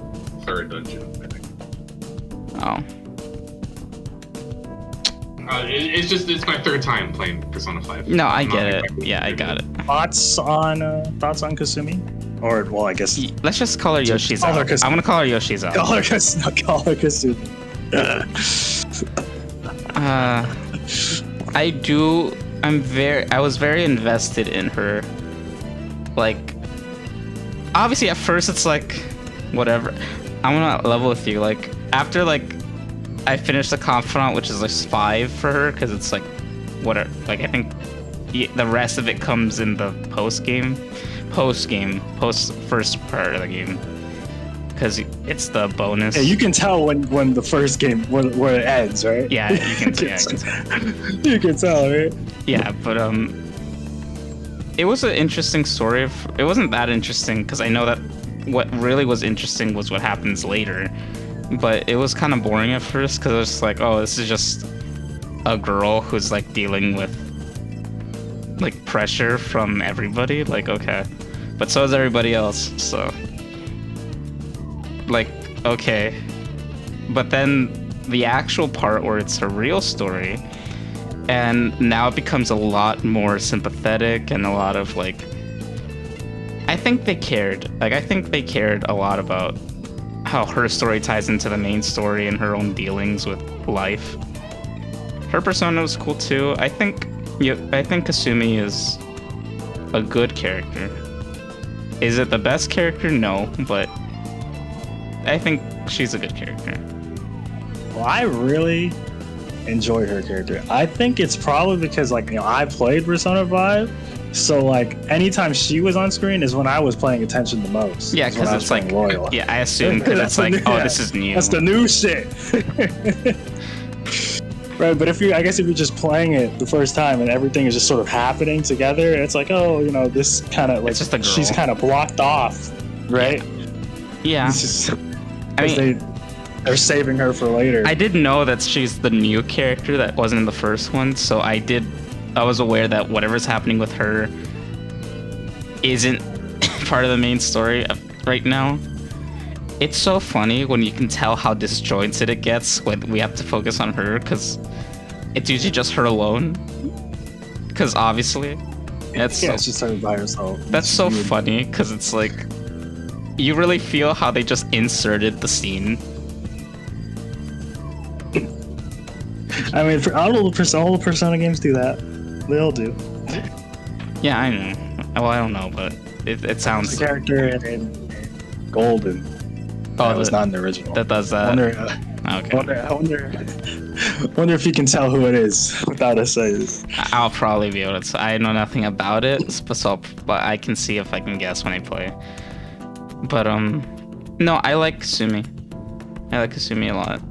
3rd dungeon, I think. Oh. It's my 3rd time playing Persona 5. No, I I'm get not it. exactly Yeah, I sure. got it. Thoughts on Kasumi? Or well, I guess Let's just call her Yoshi's Call her out. Kasumi. I'm gonna call her Yoshi's out. call her Kasumi. I was very invested in her. Like, obviously at first it's like, whatever. I'm gonna level with you. Like, after like, I finished the Confidant, which is like 5 for her, because it's like, whatever. Like, I think the rest of it comes in the post first part of the game. Because it's the bonus. Yeah, you can tell when the first game where it ends, right? Yeah, you can tell. You can tell, right? Yeah, but it was an interesting story. It wasn't that interesting because I know that what really was interesting was what happens later. But it was kind of boring at first because it was like, oh, this is just a girl who's like dealing with like pressure from everybody. Like, okay, but so is everybody else. So, like, okay, but then the actual part where it's her real story. And now it becomes a lot more sympathetic and a lot of like, I think they cared. Like, I think they cared a lot about how her story ties into the main story and her own dealings with life. Her persona was cool too. I think Kasumi is a good character. Is it the best character? No, but I think she's a good character. Well, I really enjoyed her character. I think it's probably because I played Persona 5, so like anytime she was on screen is when I was paying attention the most. Yeah, because it's like, Royal. yeah, I assume because it's like, oh, this is new. That's the new shit. Right, but if you're just playing it the first time and everything is just sort of happening together, it's like, oh, this kind of like It's just a girl. she's kind of blocked off, right? Yeah. It's just, I mean, they're saving her for later. I did know that she's the new character that wasn't in the first one, so I was aware that whatever's happening with her isn't part of the main story right now. It's so funny when you can tell how disjointed it gets when we have to focus on her, because it's usually just her alone. Because obviously, it's just her by herself. That's so funny, because it's like, you really feel how they just inserted the scene. I mean, for all the Persona games do that. They all do. Yeah, I know. Well, I don't know, but it sounds. The character in Gold and that was not in the original. That does that. Okay. I wonder if you can tell who it is without us saying. I'll probably be able to. I know nothing about it, but I can see if I can guess when I play. But no, I like Kasumi. I like Kasumi a lot.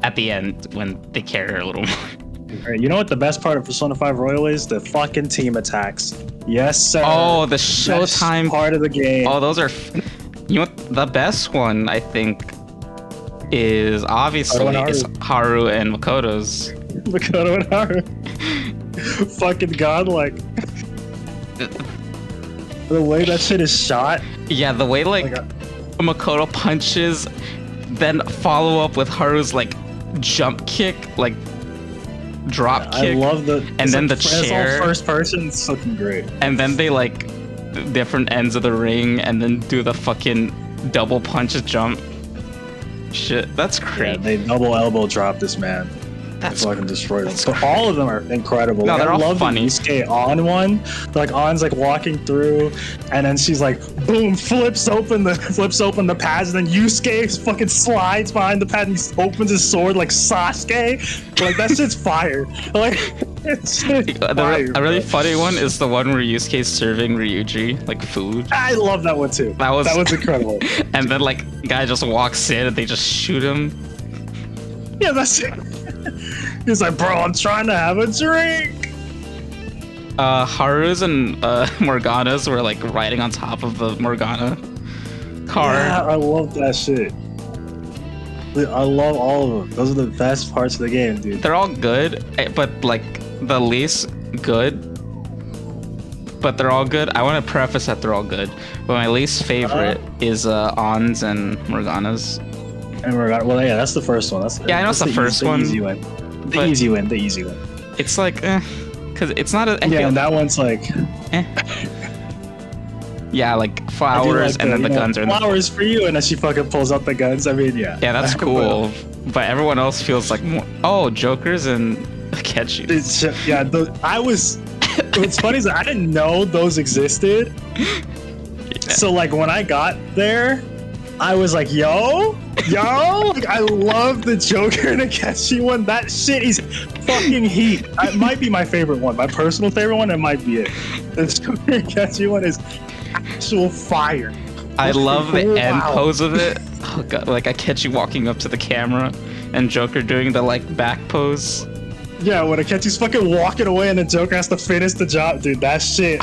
At the end, when they carry her a little more. Right, you know what the best part of Persona 5 Royal is? The fucking team attacks. Yes, sir. Oh, the Showtime best part of the game. Oh, those are. You know what? The best one, I think, is obviously Haru and Makoto's. Makoto and Haru. fucking godlike. The way that shit is shot. Yeah, the way like Makoto punches, then follow up with Haru's like jump kick, like drop kick. I love and then like, the chair. All first person, it's fucking great. And then they like different ends of the ring, and then do the fucking double punch jump. Shit, that's crazy. Yeah, they double elbow drop this man. That's fucking destroyed them. that's So all of them are incredible. No, Like, they're I all love funny. the Yusuke On one. Like On's like walking through, and then she's like, boom, flips open the pads, and then Yusuke fucking slides behind the pad and he opens his sword like Sasuke. Like that shit's fire. Like it's fire. A really bro. funny one is the one where Yusuke's serving Ryuji like food. I love that one too. That was incredible. And then like guy just walks in and they just shoot him. Yeah, that's it. He's like, bro, I'm trying to have a drink. Haru's and Morgana's were like riding on top of the Morgana car. Yeah, I love that shit. Dude, I love all of them. Those are the best parts of the game, dude. They're all good, but like the least good. But they're all good. I want to preface that they're all good. But my least favorite is On's and Morgana's. And well, yeah, that's the first one. Yeah, I know it's the first one. Easy one. The easy one. It's like, because it's not a. Yeah, and that one's like. Yeah, like flowers, like and then the guns are. Flowers for you, and then she fucking pulls out the guns. I mean, yeah. Yeah, that's cool. But everyone else feels like more. Oh, Jokers and Akechi. I was. What's funny is that I didn't know those existed. Yeah. So like when I got there, I was like, yo, like, I love the Joker and Akechi one. That shit is fucking heat. It might be my favorite one. My personal favorite one, it might be it. The Joker and Akechi one is actual fire. I love the end Wow. pose of it. Oh god, like Akechi walking up to the camera and Joker doing the like back pose. Yeah, when Akechi's fucking walking away and the Joker has to finish the job, dude, that shit.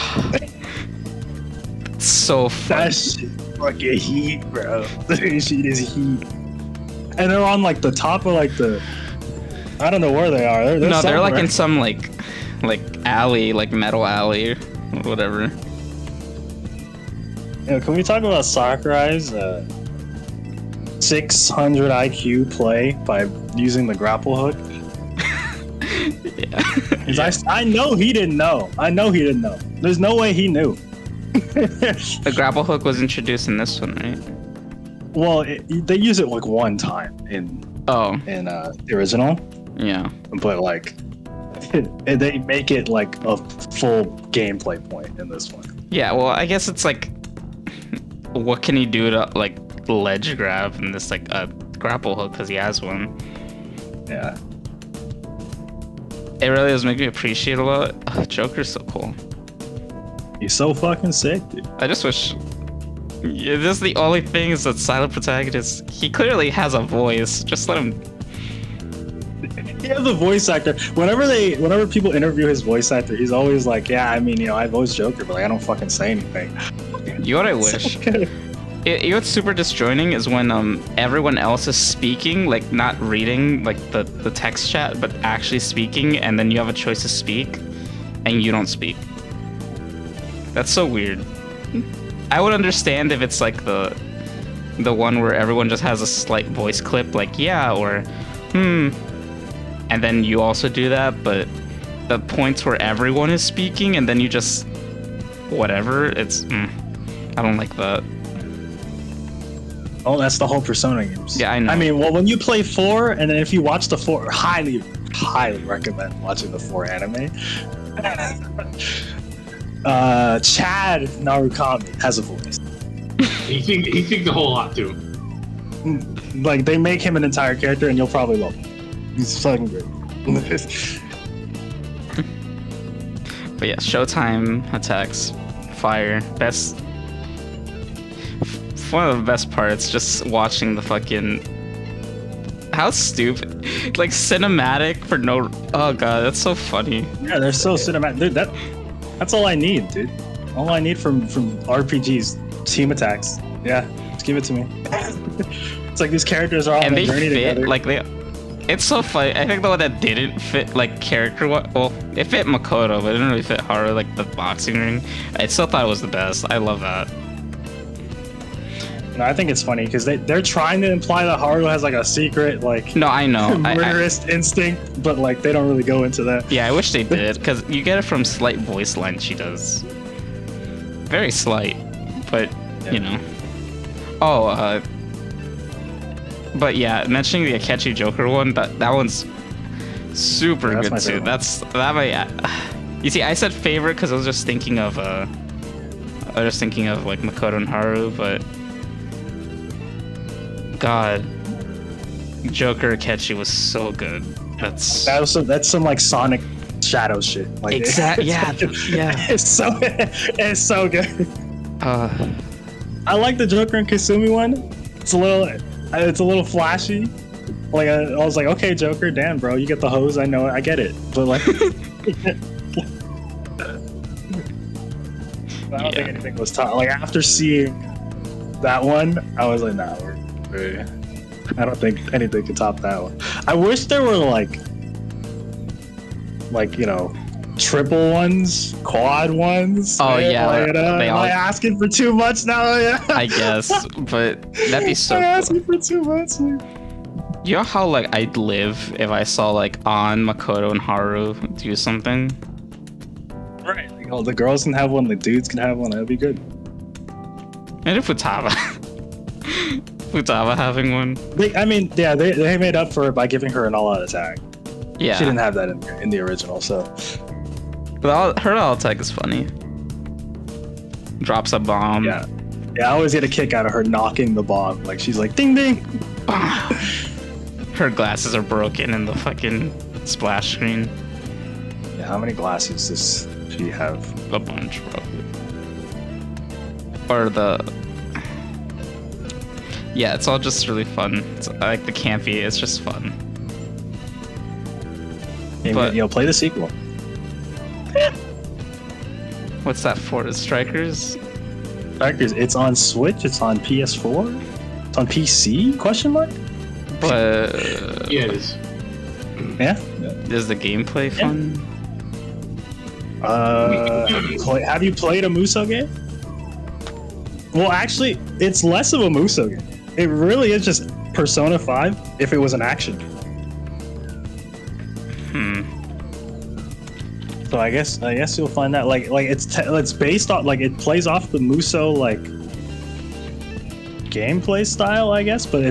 So fun. That shit fucking heat, bro. That shit is heat. And they're on like the top of like the, I don't know where they are. They're No, they're like somewhere. in some like alley, like metal alley or whatever. Yeah, can we talk about Sakurai's 600 IQ play by using the grapple hook? Yeah. 'Cause I know he didn't know. There's no way he knew. The grapple hook was introduced in this one, right? Well, they use it like one time in the original, Yeah. but like they make it like a full gameplay point in this one. Yeah, well, I guess it's like, what can he do to like ledge grab in this like a grapple hook because he has one. Yeah. It really does make me appreciate a lot. Joker's so cool. He's so fucking sick, dude. I just wish. Yeah, this is the only thing is that silent protagonist. He clearly has a voice. Just let him. He has a voice actor. Whenever people interview his voice actor, he's always like, "Yeah, I mean, I voice Joker, but like, I don't fucking say anything." You know what I wish? Okay. You know what's super disjointing is when everyone else is speaking, like not reading like the text chat, but actually speaking, and then you have a choice to speak, and you don't speak. That's so weird. I would understand if it's like the one where everyone just has a slight voice clip, like yeah or and then you also do that, but the points where everyone is speaking and then you just whatever, it's I don't like that. Oh, that's the whole Persona games. Yeah, I know. I mean, well, when you play 4, and then if you watch the 4, highly recommend watching the 4 anime. Chad Narukami has a voice. He sings a whole lot too. Like, they make him an entire character, and you'll probably love him. He's fucking great. But yeah, Showtime attacks, fire, best. One of the best parts, just watching the fucking. How stupid, like cinematic for no. Oh god, that's so funny. Yeah, they're so cinematic, dude. That's all I need, dude. All I need from RPGs, team attacks. Yeah, just give it to me. It's like these characters are all on And a they journey fit, together. like It's so funny. I think the one that didn't fit, like, character, well, it fit Makoto, but it didn't really fit Haru, like, the boxing ring. I still thought it was the best. I love that. No, I think it's funny because they're trying to imply that Haru has, like, a secret, like, No, I know. murderous instinct, but, like, they don't really go into that. Yeah, I wish they did, because you get it from slight voice line she does. Very slight, but, you know. Oh, but yeah, mentioning the Akechi Joker one, that one's super Yeah, good too. That might. You see, I said favorite because I was just thinking of like Makoto and Haru, but God, Joker Akechi was so good. That's some like Sonic Shadow shit. Like exactly. Yeah, yeah. It's so good. I like the Joker and Kasumi one. It's a little flashy. Like I was like, okay, Joker, damn, bro, you get the hose. I know it, I get it. But like, I don't think anything was top. Like after seeing that one, I was like, nah, I don't think anything could top that one. I wish there were like you know, triple ones, quad ones. Oh yeah, like, am I asking for too much now? Yeah, I guess, but that'd be so. I'm asking for too much. You know how like I'd live if I saw like An, Makoto, and Haru do something? Right. Like, oh, the girls can have one, the dudes can have one. That'd be good. And if Futaba, Futaba having one. They made up for it by giving her an all-out attack. Yeah, she didn't have that in the original, so. But her all attack is funny. Drops a bomb. Yeah, I always get a kick out of her knocking the bomb. Like she's like, ding ding. Her glasses are broken in the fucking splash screen. Yeah, how many glasses does she have? A bunch, probably. Or yeah, it's all just really fun. I like the campy. It's just fun. But play the sequel. What's that for? Strikers? Strikers. It's on Switch. It's on PS4. It's on PC? Question mark. But yeah, it is. Yeah. Is the gameplay fun? Have you played a Musou game? Well, actually, it's less of a Musou game. It really is just Persona 5 if it was an action game. So I guess you'll find that like it's based on like it plays off the Musou like gameplay style, I guess, but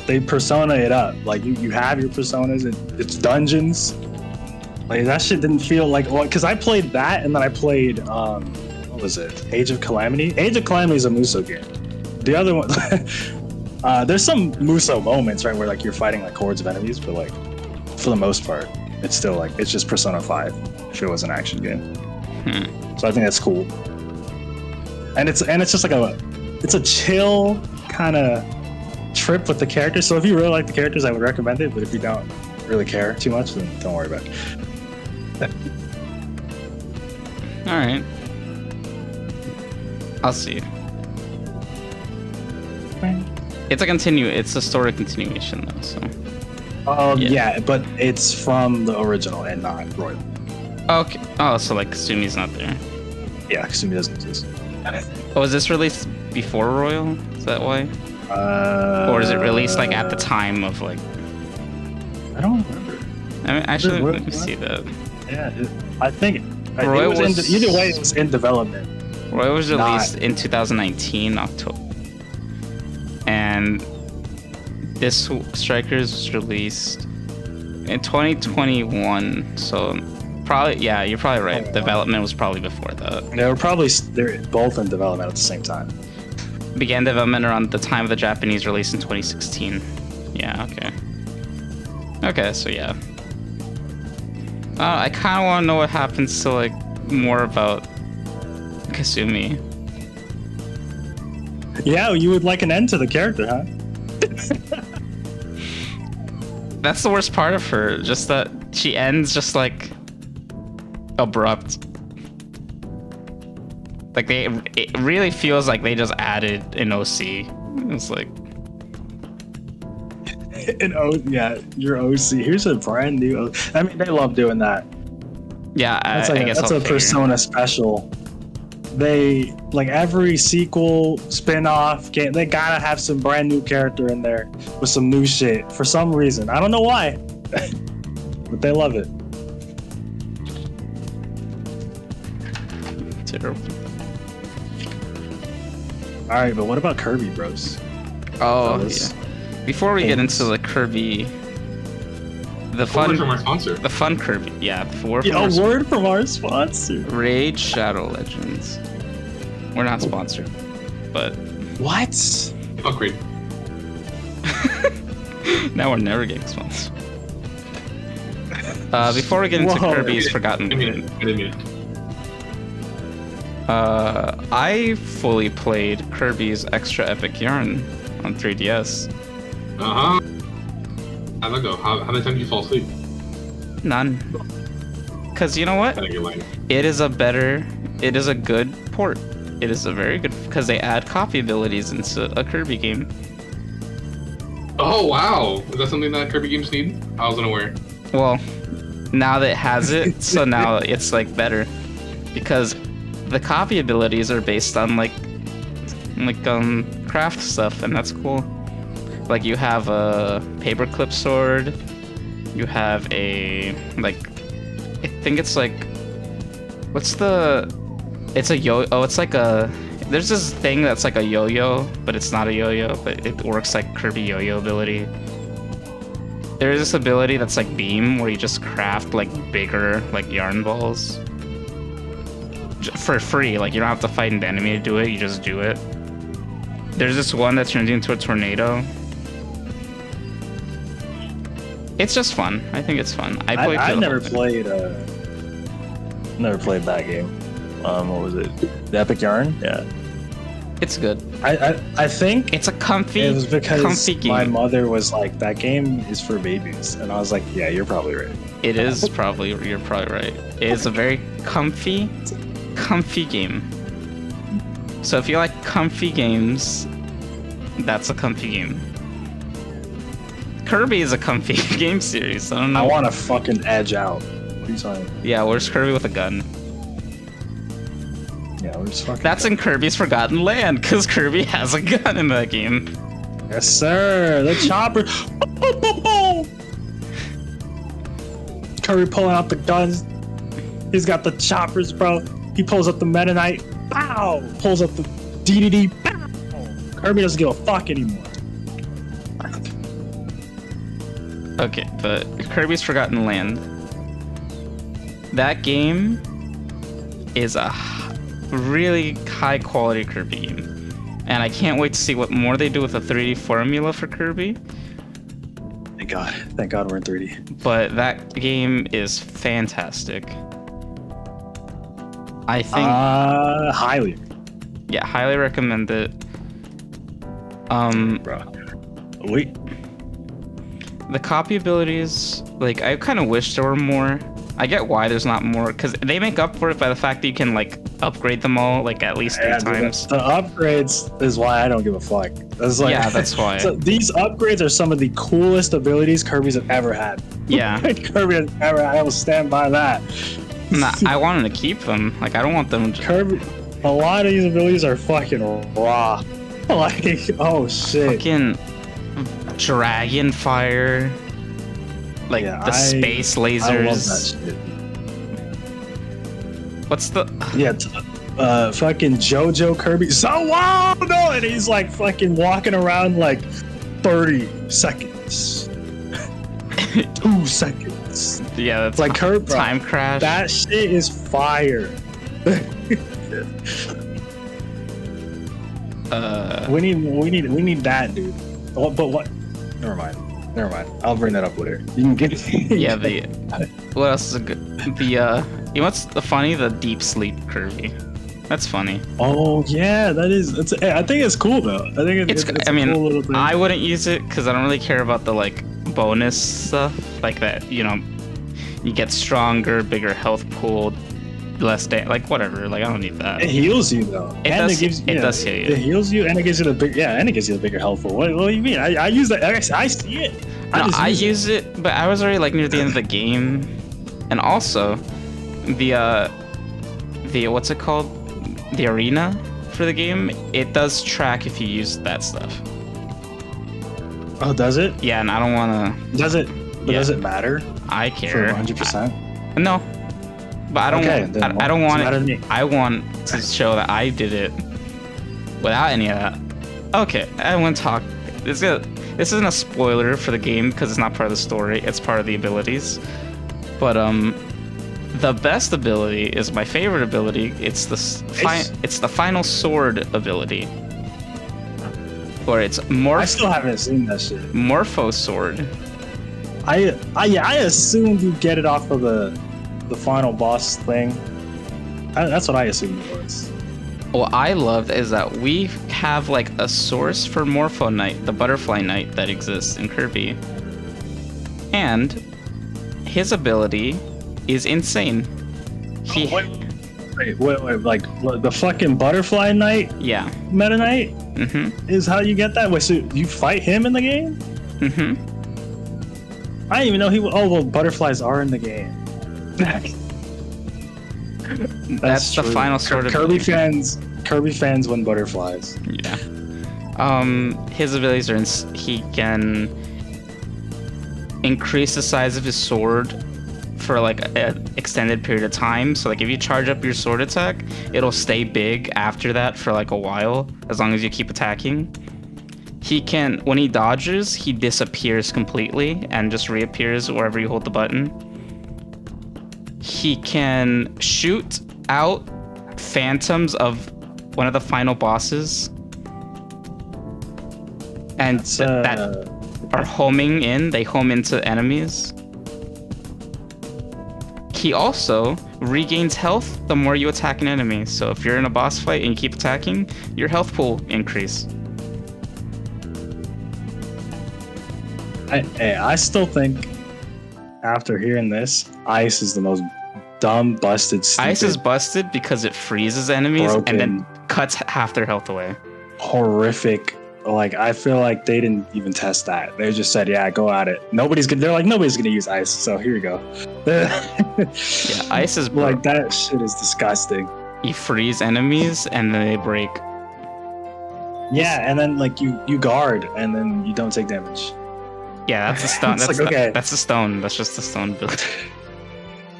they persona it up. Like you have your personas, it's dungeons. Like that shit didn't feel like because I played that and then I played what was it? Age of Calamity. Age of Calamity is a Musou game. The other one, there's some Musou moments right where like you're fighting like hordes of enemies, but like for the most part, it's still like it's just Persona 5 if it was an action game. So I think that's cool. And it's just like it's a chill kind of trip with the characters. So if you really like the characters, I would recommend it. But if you don't really care too much, then don't worry about it. All right, I'll see. It's a story continuation though. So. Yeah, but it's from the original and not Royal. Okay. Oh, so like Kasumi's not there. Yeah, Kasumi doesn't exist. Oh, was this released before Royal? Is that why? Or is it released like at the time of like? I don't remember. I mean, actually, let me see that. Yeah, I think Royal was either way. It was in development. Royal was released in 2019 October, and this Strikers was released in 2021. So probably, yeah, you're probably right. Development was probably before that. They're both in development at the same time. Began development around the time of the Japanese release in 2016. Yeah, okay. Okay, so yeah. I kind of want to know what happens to like more about Kasumi. Yeah, you would like an end to the character, huh? That's the worst part of her, just that she ends just like abrupt. Like it really feels like they just added an OC. It's like Yeah, your OC. Here's a brand new. I mean, they love doing that. Yeah, I guess that's a Persona special. They like every sequel, spin-off game. They gotta have some brand new character in there with some new shit for some reason. I don't know why, but they love it. Terrible. All right, but what about Kirby Bros? Oh, yeah. Before we get into the Kirby, the fun from our sponsor. The fun Kirby, yeah. Word from our sponsor. Raid Shadow Legends. We're not sponsored, but what? Upgrade. Now we're never getting sponsored. Before we get into Kirby's Forgotten Land, I fully played Kirby's Extra Epic Yarn on 3DS. How'd that go? How many times did you fall asleep? None. Cause you know what? It is a good port. It is a very good, because they add copy abilities into a Kirby game. Oh wow! Is that something that Kirby games need? I wasn't aware. Well, now that it has it, so now it's like better, because the copy abilities are based on like craft stuff, and that's cool. Like you have a paperclip sword, you have a I think it's like, it's a it's like a, there's this thing that's like a yo-yo, but it's not a yo-yo, but it works like Kirby yo-yo ability. There's this ability that's like beam, where you just craft like bigger like yarn balls for free. Like you don't have to fight an enemy to do it, you just do it. There's this one that turns into a tornado. It's just fun. I think it's fun. I never played that game. What was it? The Epic Yarn? Yeah. It's good. I think it's a comfy. It was because comfy game. My mother was like, "That game is for babies," and I was like, "Yeah, you're probably right." You're probably right. It is a very comfy game. So if you like comfy games, that's a comfy game. Kirby is a comfy game series. I don't know. I want to fucking edge out. What are you talking about? Yeah, where's Kirby with a gun? Yeah, we're just fucking. That's in Kirby's Forgotten Land, because Kirby has a gun in that game. Yes, sir. The chopper. Kirby pulling out the guns. He's got the choppers, bro. He pulls up the Meta Knight. Pow! Pulls up the DDD. Pow! Kirby doesn't give a fuck anymore. Okay, but Kirby's Forgotten Land. That game is a really high quality Kirby game. And I can't wait to see what more they do with the 3D formula for Kirby. Thank God we're in 3D. But that game is fantastic. I think highly. Yeah, highly recommend it. Bro. Wait. The copy abilities, like, I kind of wish there were more. I get why there's not more, because they make up for it by the fact that you can, like, upgrade them all, like, at least 3 times. The upgrades is why I don't give a fuck. That's like, yeah, that's why. So these upgrades are some of the coolest abilities Kirby's have ever had. Yeah. Kirby has ever had. I will stand by that. Nah, I want them to keep them. Like, I don't want them to... Kirby, a lot of these abilities are fucking raw. Like, oh shit. Fucking dragon fire. Like, the space lasers. I love that shit. What's the... Yeah, fucking JoJo Kirby. So wow, no, and he's like fucking walking around like 30 seconds. 2 seconds. Yeah, that's like Kirby. Time crash. That shit is fire. We need that, dude. But what? Never mind. I'll bring that up later. You can get. Yeah, what else is a good? You know what's funny? The deep sleep Kirby. That's funny. Oh yeah, that is. I think it's cool though. I think it's I mean, a cool little thing. I wouldn't use it because I don't really care about the like bonus stuff like that. You know, you get stronger, bigger health pool, less like whatever. Like I don't need that. It heals you though. It does heal you. It heals you and it gives you the bigger health pool. What do you mean? I use that. I see it. I use it, but I was already like near the end of the game, and also the what's it called? The arena for the game. It does track if you use that stuff. Oh, does it? Yeah, and I don't want to. Does it? But does it matter? I care. 100%. No, but I don't. Okay, I don't want it. to I want to show that I did it without any of that. Okay, I want to talk. This isn't a spoiler for the game because it's not part of the story. It's part of the abilities. But the best ability is my favorite ability. It's the final sword ability, or it's I still haven't seen that shit. Morpho sword. I assumed you get it off of the final boss thing. That's what I assumed it was. What I loved is that we have like a source for Morpho Knight, the Butterfly Knight that exists in Kirby, and his ability is insane. Wait, like the fucking Butterfly Knight? Yeah. Meta Knight? Mm-hmm. Is how you get that? Wait, so you fight him in the game? Mm-hmm. I didn't even know he would. Oh, well, butterflies are in the game. That's the final sort of Kirby fans. Kirby fans win butterflies. Yeah. His abilities are he can increase the size of his sword for like an extended period of time. So like if you charge up your sword attack, it'll stay big after that for like a while, as long as you keep attacking. He can, when he dodges, he disappears completely and just reappears wherever you hold the button. He can shoot out phantoms of one of the final bosses, and that are homing in. They home into enemies. He also regains health the more you attack an enemy. So if you're in a boss fight and you keep attacking, your health pool increase. I still think, after hearing this, Ice is the most dumb, busted, stupid, Ice is busted because it freezes enemies broken, and then cuts half their health away. Horrific. Like, I feel like they didn't even test that. They just said, yeah, go at it. Nobody's gonna use Ice, so here you go. Yeah, Ice is like, that shit is disgusting. You freeze enemies and then they break. Yeah, and then like you guard and then you don't take damage. Yeah, that's a stone. It's like, okay. That's a stone. That's just a stone build.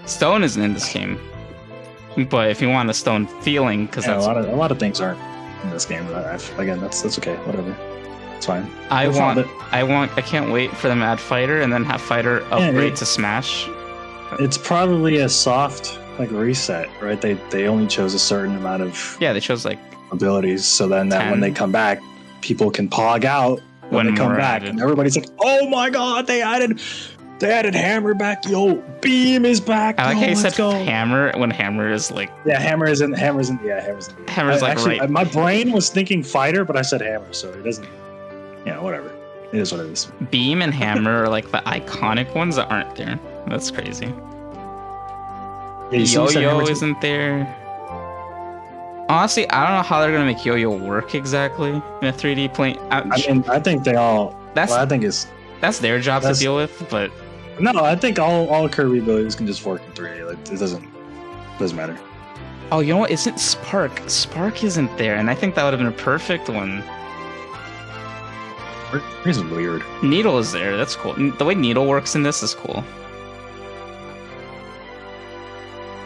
Stone isn't in this game, but if you want a stone feeling, because a lot of things aren't in this game. Again, that's okay. Whatever, it's fine. I can't wait for them to add fighter and then have fighter upgrade to smash. It's probably a soft like reset, right? They only chose a certain amount of they chose like abilities, so then that when they come back, people can pog out. When they come back, and everybody's like, "Oh my god, they added hammer back, yo, beam is back." I like how you said hammer when hammer is like hammer's like actually, right. My brain was thinking fighter, but I said hammer, so it doesn't. Yeah, whatever. It is what it is. Beam and hammer are like the iconic ones that aren't there. That's crazy. Yeah, Yo-yo isn't there. Honestly, I don't know how they're gonna make Yo-Yo work exactly in a 3D plane. I think they all. That's their job to deal with, but no, I think all Kirby abilities can just work in 3D. Like, it doesn't matter. Oh, you know what? Isn't Spark? Spark isn't there, and I think that would have been a perfect one. This is weird. Needle is there. That's cool. The way Needle works in this is cool.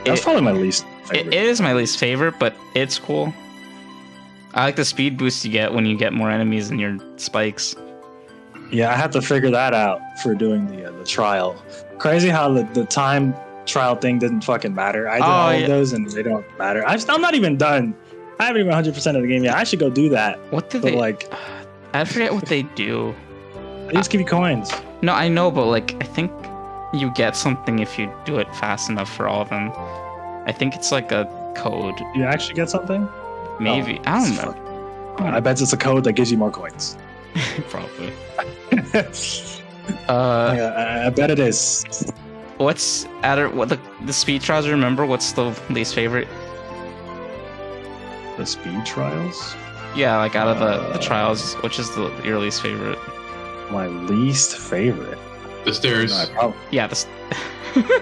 That's probably my least favorite. It is my least favorite, but it's cool. I like the speed boost you get when you get more enemies in your spikes. Yeah, I have to figure that out for doing the trial. Crazy how the time trial thing didn't fucking matter. I did all of those and they don't matter. I'm not even done. I haven't even 100% of the game yet. I should go do that. What did they like? I forget what they do. They just give you coins. No, I know, but like I think you get something if you do it fast enough for all of them. I think it's like a code. You actually get something? Maybe. I don't know. I bet it's a code that gives you more coins. Probably. I bet it is. What's what the speed trials? Remember what's the least favorite? The speed trials? Yeah, like out of the trials, which is your least favorite? My least favorite. The stairs. Yeah, this.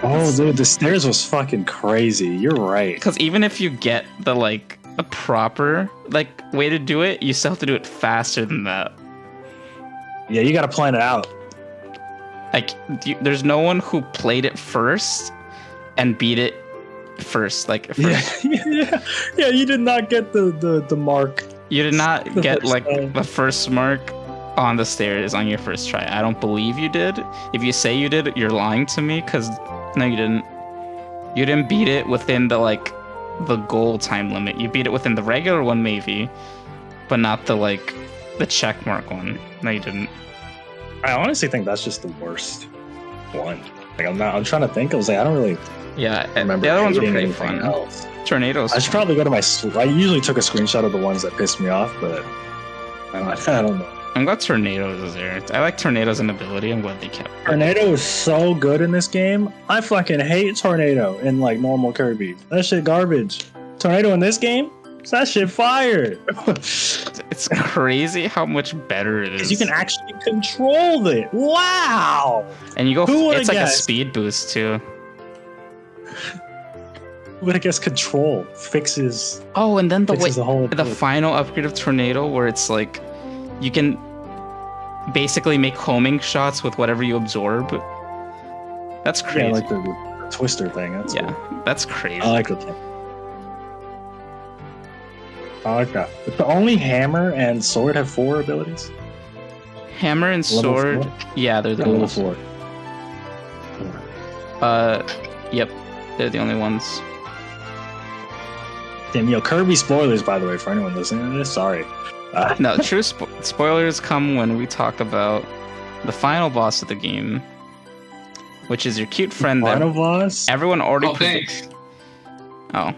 Oh, dude, the stairs was fucking crazy. You're right. Because even if you get the proper way to do it, you still have to do it faster than that. Yeah, you gotta plan it out. There's no one who played it first and beat it first. Yeah. You did not get the mark. You did not get time. the first mark on the stairs on your first try. I don't believe you did. If you say you did, you're lying to me. Because no, you didn't. You didn't beat it within the goal time limit. You beat it within the regular one maybe, but not the check mark one. No, you didn't. I honestly think that's just the worst one. I'm trying to think. I was like, I don't really. Yeah, remember the other ones were hating pretty anything fun. else. Tornadoes. I should probably go to I usually took a screenshot of the ones that pissed me off, but I don't know. I'm glad Tornadoes is there. I like Tornadoes' and ability. I'm glad they kept it. Tornado is so good in this game. I fucking hate Tornado in normal Kirby. That shit garbage. Tornado in this game? That shit fire. It's crazy how much better it is. Because you can actually control it. Wow. And you go. It's like guessed? a speed boost too. But I guess control fixes. Oh, and then the final upgrade of Tornado, where it's you can basically make homing shots with whatever you absorb. That's crazy. Yeah, like the twister thing. That's cool. That's crazy. I like the thing. I like that. But the only hammer and sword have 4 abilities. Hammer and sword. 4? Yeah, they're the level ones. 4. Yep, they're the only ones. Damn, Kirby spoilers, by the way, for anyone listening to this. Sorry. No, true spoilers come when we talk about the final boss of the game, which is your cute friend. Final boss? Everyone already. Oh, thanks. Oh,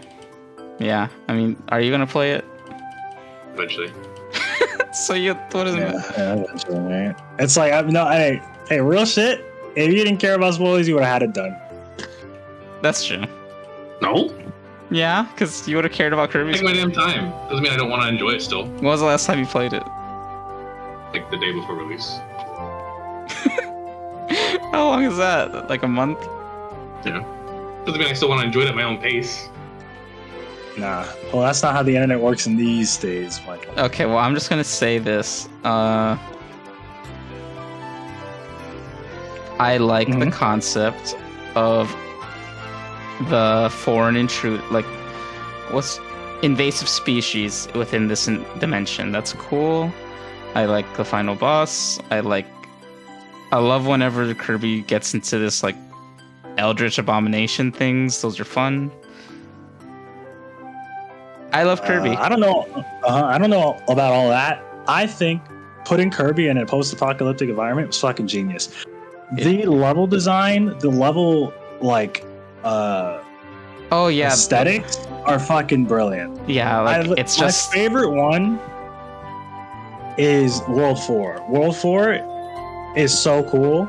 yeah. I mean, are you gonna play it? Eventually. So what is it? Yeah, eventually, right? It's hey, real shit. If you didn't care about spoilers, you would have had it done. That's true. No. Yeah, because you would have cared about Kirby. Take my damn time. Doesn't mean I don't want to enjoy it still. When was the last time you played it? The day before release. How long is that? Like a month? Yeah. Doesn't mean I still want to enjoy it at my own pace. Nah. Well, that's not how the internet works in these days, Michael. Okay, well, I'm just gonna say this. I like the concept of the foreign intrude, what's invasive species within this dimension. That's cool. I like the final boss. I love whenever Kirby gets into this eldritch abomination things. Those are fun. I love Kirby. I don't know. I don't know about all that. I think putting Kirby in a post-apocalyptic environment was fucking genius. The level design, the level aesthetics are fucking brilliant. Yeah, it's just my favorite one is World 4. World 4 is so cool.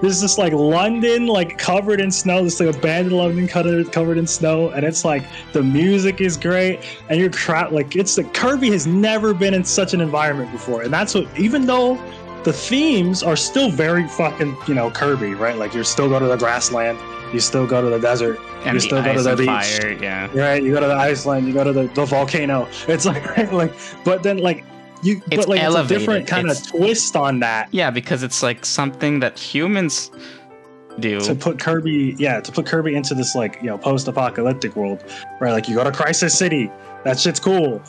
There's this London covered in snow, this abandoned London covered in snow, and it's the music is great, and you're Kirby has never been in such an environment before, and that's what, even though the themes are still very fucking Kirby, right? You still go to the grassland, you still go to the desert, and you still go to the beach, fire, yeah, right? You go to the Iceland, you go to the volcano. It's but then it's a different kind of twist on that. Yeah, because it's something that humans do to put Kirby into this post-apocalyptic world, right? You go to Crisis City, that shit's cool,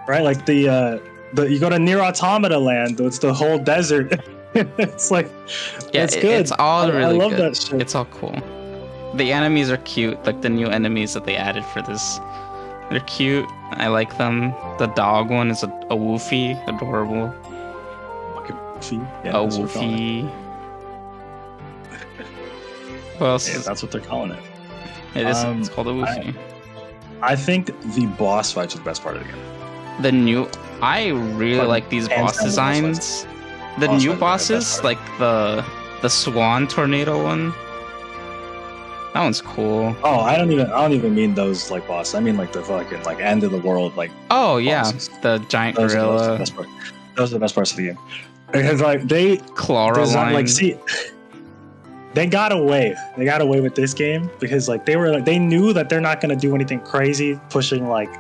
right? You go to Near Automata Land, it's the whole desert. It's it's good. It's all really I love good. That shit. It's all cool. The enemies are cute, the new enemies that they added for this. They're cute. I like them. The dog one is a woofy, adorable. Yeah, a woofy. What else? Yeah, that's what they're calling it. It is. It's called a woofy. I think the boss fights are the best part of the game. I really like these boss designs. The new bosses, the Swan Tornado one. That one's cool. Oh, I don't even mean those bosses. I mean the fucking end of the world Oh yeah, bosses. the giant gorilla. Those are the best parts of the game. Because like they Clara line. like see, they got away. They got away with this game because like they knew that they're not gonna do anything crazy, pushing like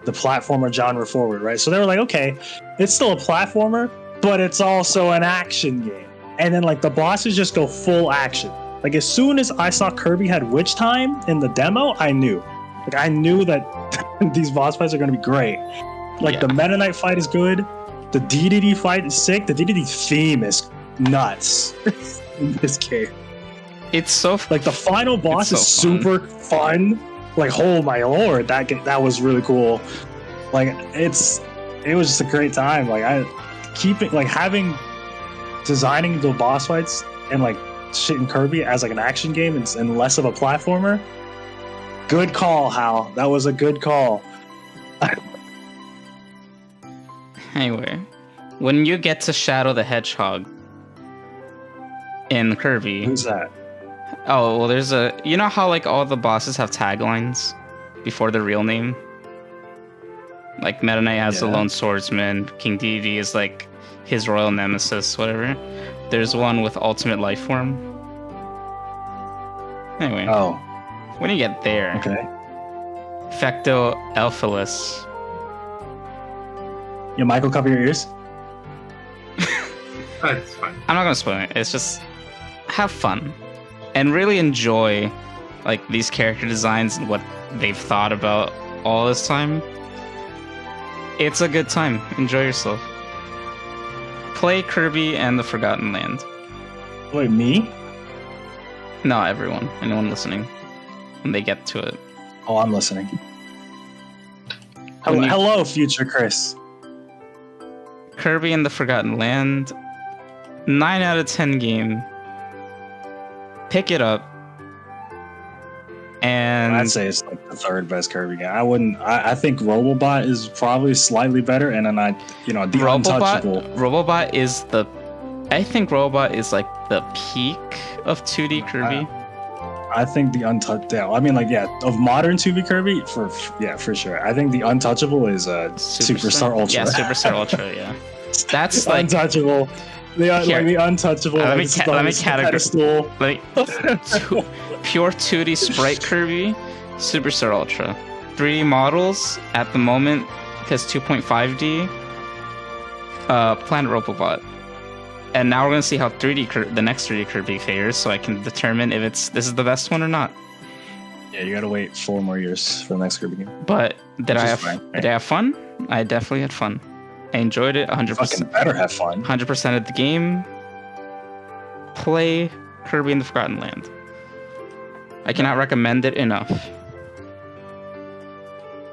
the platformer genre forward, right? So they were like, okay, it's still a platformer, but it's also an action game. And then like the bosses just go full action. Like as soon as I saw Kirby had witch time in the demo, I knew that these boss fights are gonna be great. Like the Meta Knight fight is good. The DDD fight is sick. The DDD theme is nuts in this game. It's so like the final boss is super fun. Like, oh my lord, that was really cool. Like it was just a great time. Like designing the boss fights and like shit in Kirby as like an action game and less of a platformer. Good call, Hal. That was a good call. Anyway, when you get to Shadow the Hedgehog in Kirby... Who's that? Oh, well, you know how, like, all the bosses have taglines before their real name? Like, Meta Knight has the Lone Swordsman, King Dedede is, like, his royal nemesis, whatever. There's one with Ultimate Lifeform. Anyway. Oh. When you get there... Okay. Fecto Elphalus. Yo, Michael, cover your ears. That's fine. I'm not gonna spoil it. It's just have fun and really enjoy like these character designs and what they've thought about all this time. It's a good time. Enjoy yourself. Play Kirby and the Forgotten Land. Wait, me? No, everyone. Anyone listening. When they get to it. Oh, I'm listening. Hello, future Chris. Kirby and the Forgotten Land. 9 out of 10 game. Pick it up. And I'd say it's like the third best Kirby game. I think Robobot is probably slightly better, and then the Untouchable. Robobot is I think Robobot is like the peak of 2D Kirby. I think the Untouchable. I mean, of modern 2D Kirby, for sure. I think the Untouchable is Superstar Ultra. Yeah, Superstar Ultra. Yeah, that's like Untouchable. The Untouchable. Let me categorize. Pure 2D sprite Kirby, Superstar Ultra. 3D models at the moment because 2.5D. Planet Robobot. And now we're gonna see how the next 3D Kirby fares, so I can determine if this is the best one or not. Yeah, you gotta wait 4 more years for the next Kirby game. But did I have fun? I definitely had fun. I enjoyed it 100%. Fucking better have fun. 100% of the game. Play Kirby and the Forgotten Land. I cannot recommend it enough.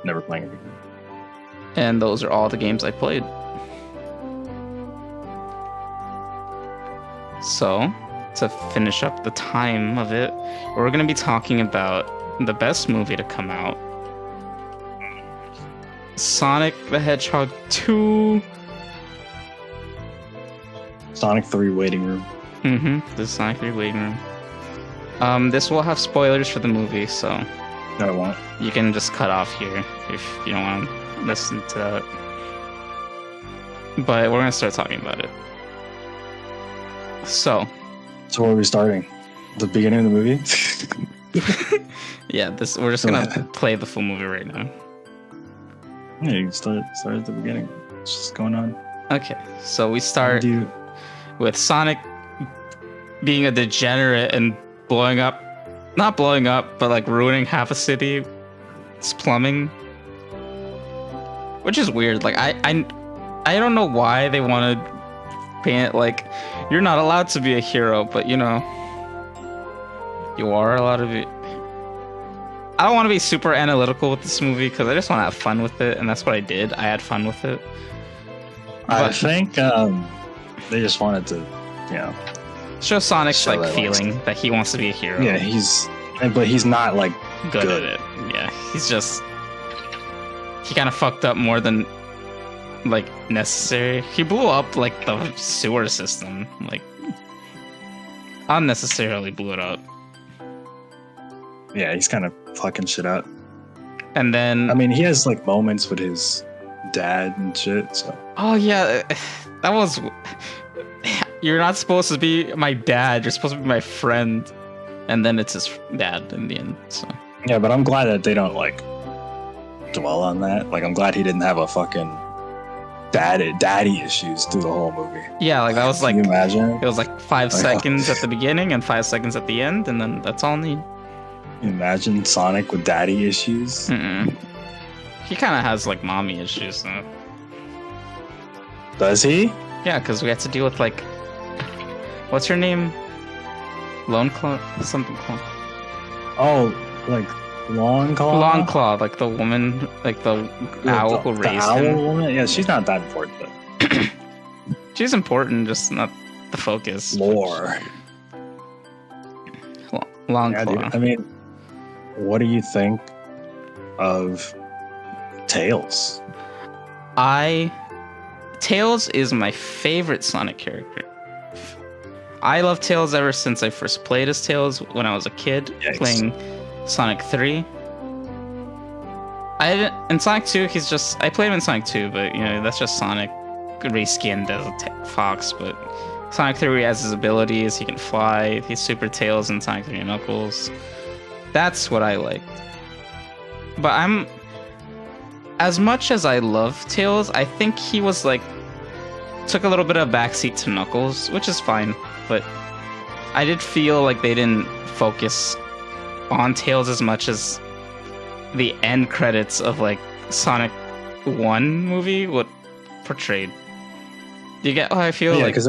Never playing it again. And those are all the games I played. So, to finish up the time of it, we're going to be talking about the best movie to come out. Sonic the Hedgehog 2. Sonic 3 Waiting Room. The Sonic 3 Waiting Room. This will have spoilers for the movie, so... No, it won't. You can just cut off here if you don't want to listen to that. But we're going to start talking about it. So where are we starting? The beginning of the movie? Yeah, we're just gonna play the full movie right now. Yeah, you can start at the beginning. What's just going on? Okay, so we start with Sonic being a degenerate and not blowing up, but like ruining half a city. It's plumbing, which is weird. Like I don't know why they wanted paint like you're not allowed to be a hero, but you are allowed to be. I don't want to be super analytical with this movie because I just want to have fun with it, and that's what I did. I had fun with it. I think they just wanted to, show Sonic's feeling that he wants to be a hero. Yeah, but he's not like good at it. Yeah, he kind of fucked up more than like necessary. He blew up like the sewer system, like unnecessarily blew it up. Yeah, he's kind of fucking shit up. And then I mean, he has like moments with his dad and shit. So oh yeah, that was you're not supposed to be my dad. You're supposed to be my friend. And then it's his dad in the end. So Yeah, but I'm glad that they don't like dwell on that. Like, I'm glad he didn't have a fucking daddy issues through the whole movie. yeah, like that was like Can you imagine? it was like 5 seconds at the beginning and 5 seconds at the end, and then that's all I need. Can you imagine Sonic with daddy issues? Mm-mm. He kind of has like mommy issues though. Does he? Yeah, because we had to deal with like, what's her name? Lone Claw, something Claw. Oh, like Long Claw? Long Claw, like the woman, like the owl who the raised owl him. woman? Yeah, she's not that important, but She's important, just not the focus. lore. Long Yeah, Claw. dude. I mean, what do you think of Tails? Tails is my favorite Sonic character. I love Tails ever since I first played as Tails when I was a kid, Yikes. playing Sonic 3. In Sonic 2, I played him in Sonic 2, but you know, that's just Sonic reskinned as a fox, but Sonic 3 has his abilities, he can fly, he's Super Tails in Sonic 3 and Knuckles. That's what I liked. But as much as I love Tails, I think he was like, took a little bit of a backseat to Knuckles, which is fine, but I did feel like they didn't focus on Tails as much as the end credits of like Sonic 1 movie would portrayed. You get how I feel? Yeah, like, because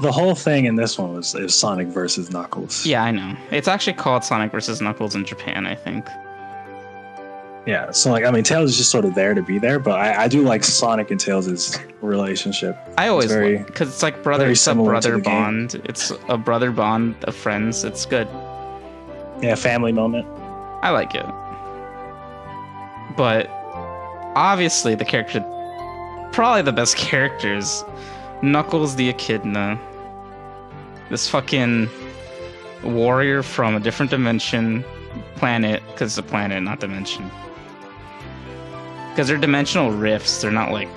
the whole thing in this one was Sonic versus Knuckles. yeah, I know. It's actually called Sonic versus Knuckles in Japan, I think. Yeah, so like, I mean, Tails is just sort of there to be there, but I do like Sonic and Tails' relationship. I always very- because it's like brother, very it's a similar to brother the game. bond. It's a brother bond of friends. It's good. Yeah, family moment. I like it. But obviously the character, probably the best characters, Knuckles the Echidna. This fucking warrior from a different dimension, planet, because it's a planet, not dimension. Because they're dimensional rifts, they're not like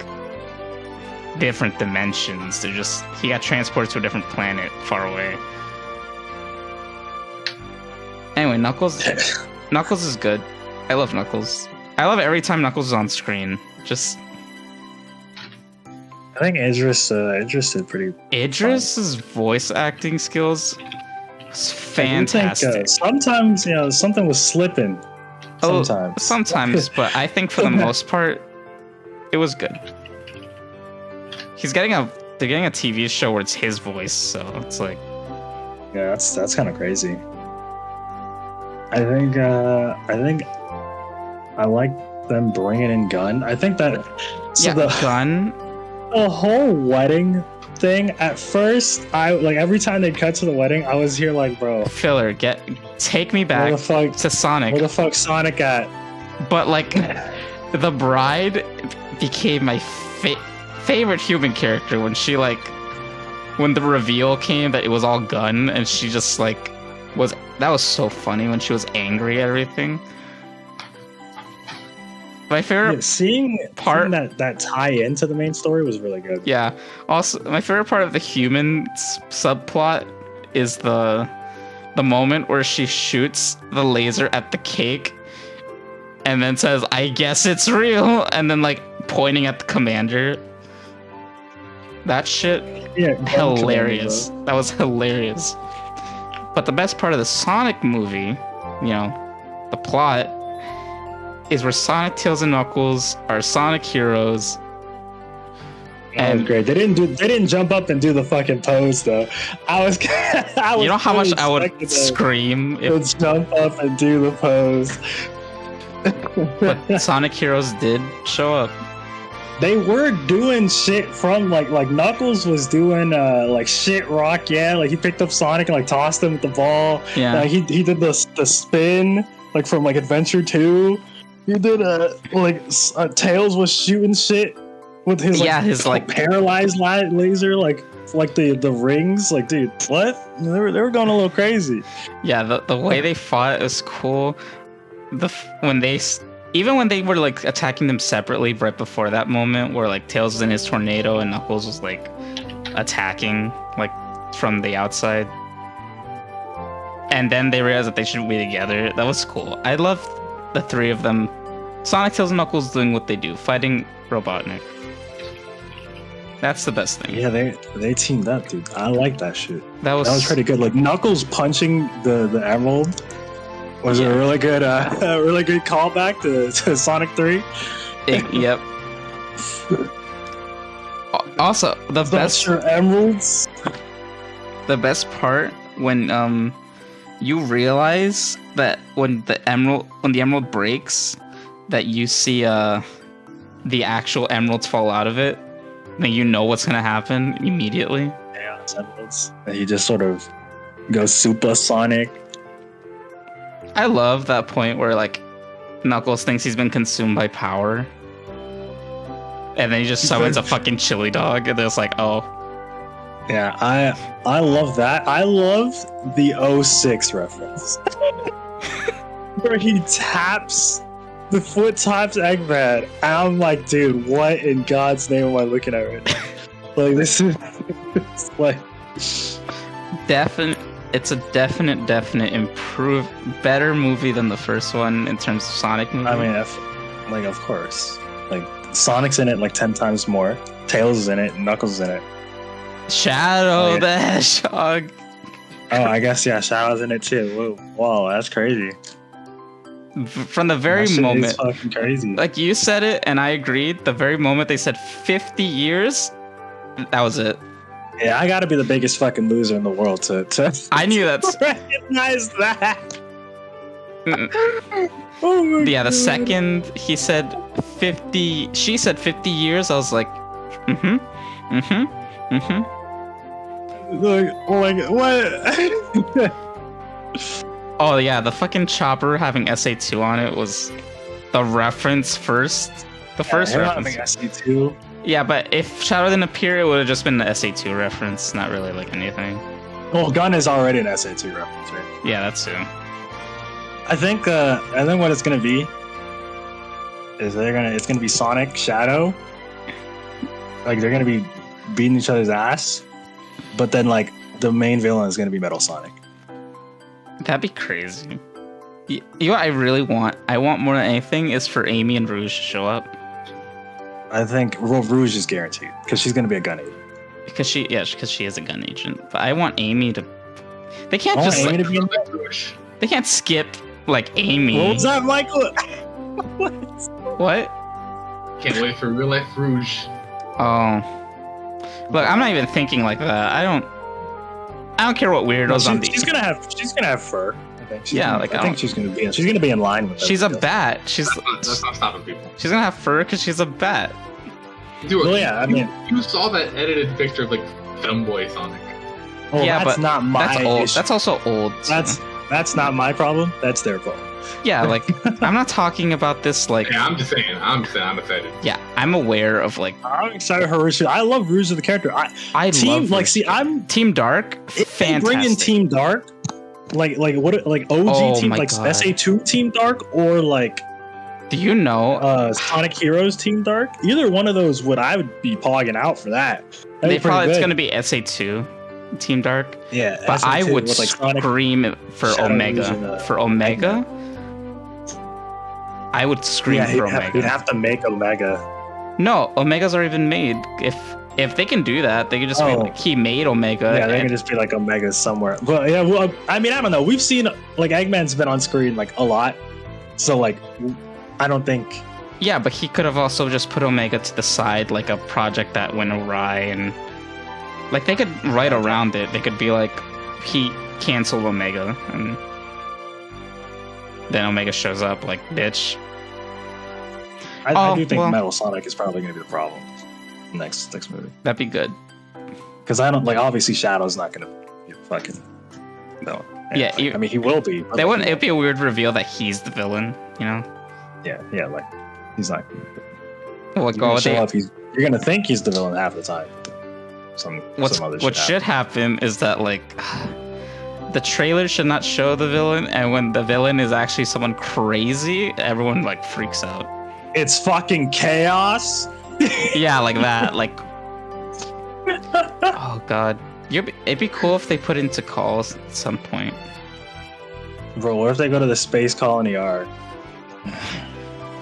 different dimensions. They're just, he got transported to a different planet far away. Anyway, Knuckles is good. I love Knuckles. I love every time Knuckles is on screen. Just I think Idris did pretty. Idris's voice acting skills was I do think, fantastic. sometimes, something was slipping. Sometimes, but I think for the most part, it was good. They're getting a TV show where it's his voice, so it's like, Yeah, that's kind of crazy. I think I like them bringing in Gun. I think that Gun. the whole wedding thing. At first, I like every time they cut to the wedding, I was here like, bro, Filler, take me back where the fuck, to Sonic. where the fuck Sonic at? But like, the bride became my favorite human character when she when the reveal came that it was all Gun, and she just that was so funny when she was angry at everything. My favorite seeing part that tie into the main story was really good. Yeah. Also, my favorite part of the human subplot is the moment where she shoots the laser at the cake and then says, "I guess it's real," and then pointing at the commander. That shit, hilarious. That was hilarious. But the best part of the Sonic movie, the plot, is where Sonic, Tails, and Knuckles are Sonic heroes. That was great. They didn't jump up and do the fucking pose though. I was you know how much I would scream if jump up and do the pose. But Sonic heroes did show up. They were doing shit from like Knuckles was doing shit rock, yeah. Like he picked up Sonic and tossed him with the ball. Yeah. He did the spin from Adventure 2. He did Tails was shooting shit with his paralyzed laser the rings. Dude, what? They were going a little crazy. Yeah, the way they fought was cool. When they were attacking them separately right before that moment where Tails was in his tornado and Knuckles was attacking like from the outside. And then they realized that they should be together. That was cool. I love the three of them. Sonic, Tails, and Knuckles doing what they do, fighting Robotnik. That's the best thing. Yeah, they teamed up, dude. I like that shit. That was pretty good. Like Knuckles punching the Emerald was a really good callback to Sonic 3. Yep. Also, the best emeralds. The best part when you realize that when the emerald breaks, that you see the actual emeralds fall out of it, then you know what's gonna happen immediately. Yeah, it's emeralds. And he just sort of goes Super Sonic. I love that point where like Knuckles thinks he's been consumed by power, and then he just summons a fucking chili dog, and it's like, oh. Yeah, I love that. I love the 06 reference. Where he taps, the foot taps Eggman. And I'm like, dude, what in God's name am I looking at right now? Like, this is like... It's a definite better movie than the first one in terms of Sonic movie. I mean, of course. Like, Sonic's in it like 10 times more. Tails is in it, Knuckles is in it. Shadow the Hedgehog. Oh, I guess, yeah, Shadow's in it too. Whoa, that's crazy. From the very moment, is fucking crazy. Like you said it, and I agreed. The very moment they said 50 years, that was it. Yeah, I gotta be the biggest fucking loser in the world to I knew that. Recognize that. Oh my yeah, the God. second he said 50, she said 50 years, I was like, Like what? Oh yeah, the fucking chopper having SA2 on it was the reference first. The first reference. Having SA2. Yeah, but if Shadow didn't appear, it would have just been the SA2 reference, not really like anything. Well, Gun is already an SA2 reference, right? Yeah, that's true. I think what it's gonna be is it's gonna be Sonic, Shadow. Like they're gonna be beating each other's ass, but then like the main villain is gonna be Metal Sonic. That'd be crazy. You know what I really want? I want more than anything is for Amy and Rouge to show up. I think Rouge is guaranteed because she's gonna be a gun agent. Because she is a gun agent. But I want Amy to. They can't I want just Amy like, to be in Rouge. They can't skip like Amy. What was that, Michael? What? Can't wait for real life Rouge. Oh. Look, I'm not even thinking like that. I don't care what weirdos on the. She's gonna have fur. I think. I think she's gonna be in line with. She's a bat. That's not stopping people. She's gonna have fur because she's a bat. Dude, well, yeah, I mean, you saw that edited picture of like Femboy Sonic. Well, yeah, that's but not my that's old. issue. That's also old. That's not my problem. That's their problem. Yeah, like I'm not talking about this like. Yeah, I'm just saying. I'm excited. Yeah, I'm aware of like. I'm excited for Rouge. I love Rouge as the character. I love like. Rouge. See, I'm Team Dark. Fantastic. Bring in Team Dark, like OG Team, like God. SA2 Team Dark, or like. Do you know? Sonic Heroes Team Dark. Either one of those I would be pogging out for that. It's gonna be SA2 Team Dark. Yeah, but SA2 I would with, like, Sonic, scream for Shadow Omega. For Omega, I would scream for Omega. You'd have to make Omega. No, Omega's already been made. If they can do that, they could just be like he made Omega. Yeah, they can just be like Omega somewhere. But yeah, well, I mean, I don't know. We've seen like Eggman's been on screen like a lot, so like I don't think. Yeah, but he could have also just put Omega to the side, like a project that went awry, and like they could write around it. They could be like, he canceled Omega, and then Omega shows up, like, bitch. I do think Metal Sonic is probably going to be the problem next movie. That'd be good. Because I don't like. Obviously, Shadow's not going to be fucking. No. Yeah, I mean, he will be. It'd be a weird reveal that he's the villain, you know? Yeah, like he's not. You're gonna think he's the villain half the time. What should happen is that like the trailer should not show the villain, and when the villain is actually someone crazy, everyone like freaks out. It's fucking chaos. Yeah, like that. Like Oh god. It'd be cool if they put into calls at some point. Bro, what if they go to the space colony R?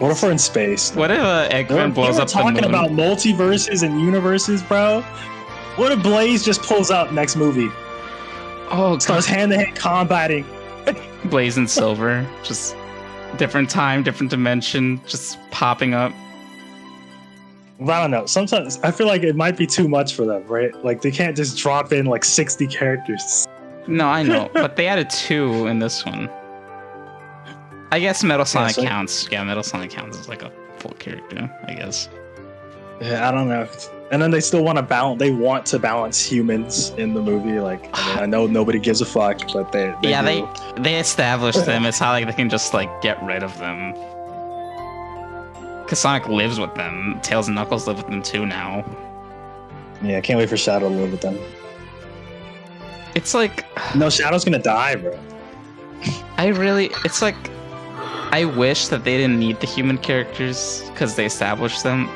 What if we're in space? What if Eggman blows up the moon? Talking about multiverses and universes, bro. What if Blaze just pulls up next movie? Oh, starts hand-to-hand combating. Blaze and Silver, just different time, different dimension, just popping up. I don't know. Sometimes I feel like it might be too much for them, right? Like they can't just drop in like 60 characters. No, I know, but they added 2 in this one. I guess Metal Sonic counts. Yeah, Metal Sonic counts as like a full character, I guess. Yeah, I don't know. And then they still want to balance. They want to balance humans in the movie. Like, I know nobody gives a fuck, but they they established them. It's how like they can just like get rid of them. Cause Sonic lives with them. Tails and Knuckles live with them too now. Yeah, I can't wait for Shadow to live with them. It's like no, Shadow's gonna die, bro. It's like I wish that they didn't need the human characters because they established them.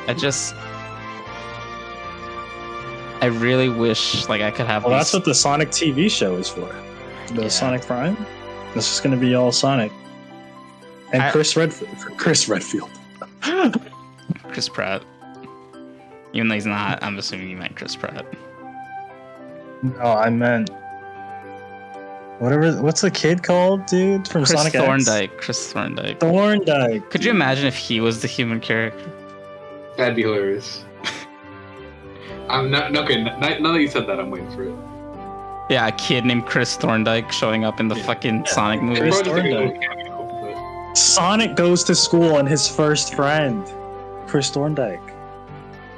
I really wish like I could have. Well, that's what the Sonic TV show is for. Sonic Prime. This is gonna be all Sonic. And Chris Redfield. Chris Pratt. Even though he's not, I'm assuming you meant Chris Pratt. No, I meant what's the kid called, dude, from Sonic Thorndike. X? Chris Thorndike. Thorndike. Could you imagine if he was the human character? That'd be hilarious. I'm not okay. Now that you said that, I'm waiting for it. Yeah, a kid named Chris Thorndike showing up in the fucking Sonic movie. Chris Thorndike. Sonic goes to school and his first friend, Chris Thorndike.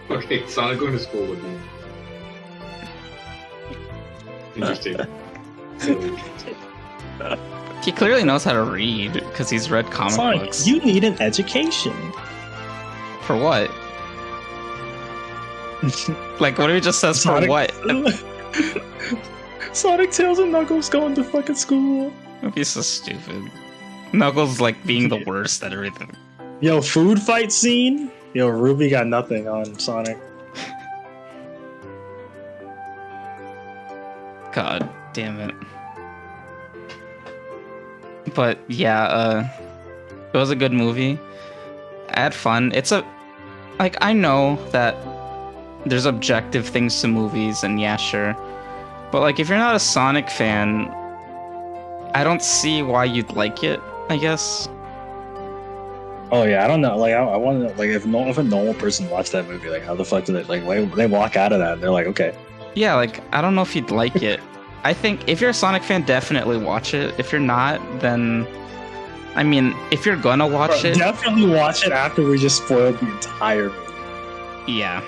Okay, Sonic going to school would be interesting. He clearly knows how to read because he's read comic Sonic, books. You need an education. For what? Like, what if he just says Sonic, for what? Sonic, Tails, and Knuckles going to fucking school. That'd be so stupid. Knuckles like being the worst at everything. Yo, food fight scene? Yo, Ruby got nothing on Sonic. God damn it. But yeah, it was a good movie. I had fun. I know that there's objective things to movies, and yeah, sure. But like, if you're not a Sonic fan, I don't see why you'd like it, I guess. Oh yeah, I don't know. Like, I want to know, like, if a normal person watched that movie, like, how the fuck do they, like, why they walk out of that and they're like, okay. Yeah, like, I don't know if you'd like it. I think if you're a Sonic fan, definitely watch it. If you're not, then, I mean, if you're gonna watch it, definitely watch it after we just spoiled the entire movie. Yeah.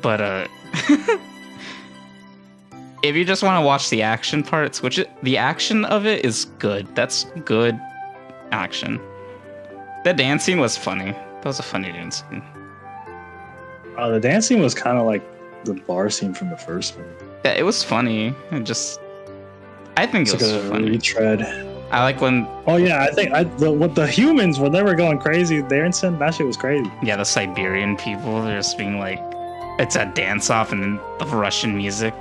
But if you just want to watch the action parts, the action of it is good. That's good action. The dance scene was funny. That was a funny dance scene. The dance scene was kind of like the bar scene from the first movie. Yeah, it was funny. I think it was like a funny. Retread. I like when. Oh yeah, I think what the humans when they were going crazy, dancing, that shit was crazy. Yeah, the Siberian people, they're just being like, it's a dance off, and then the Russian music.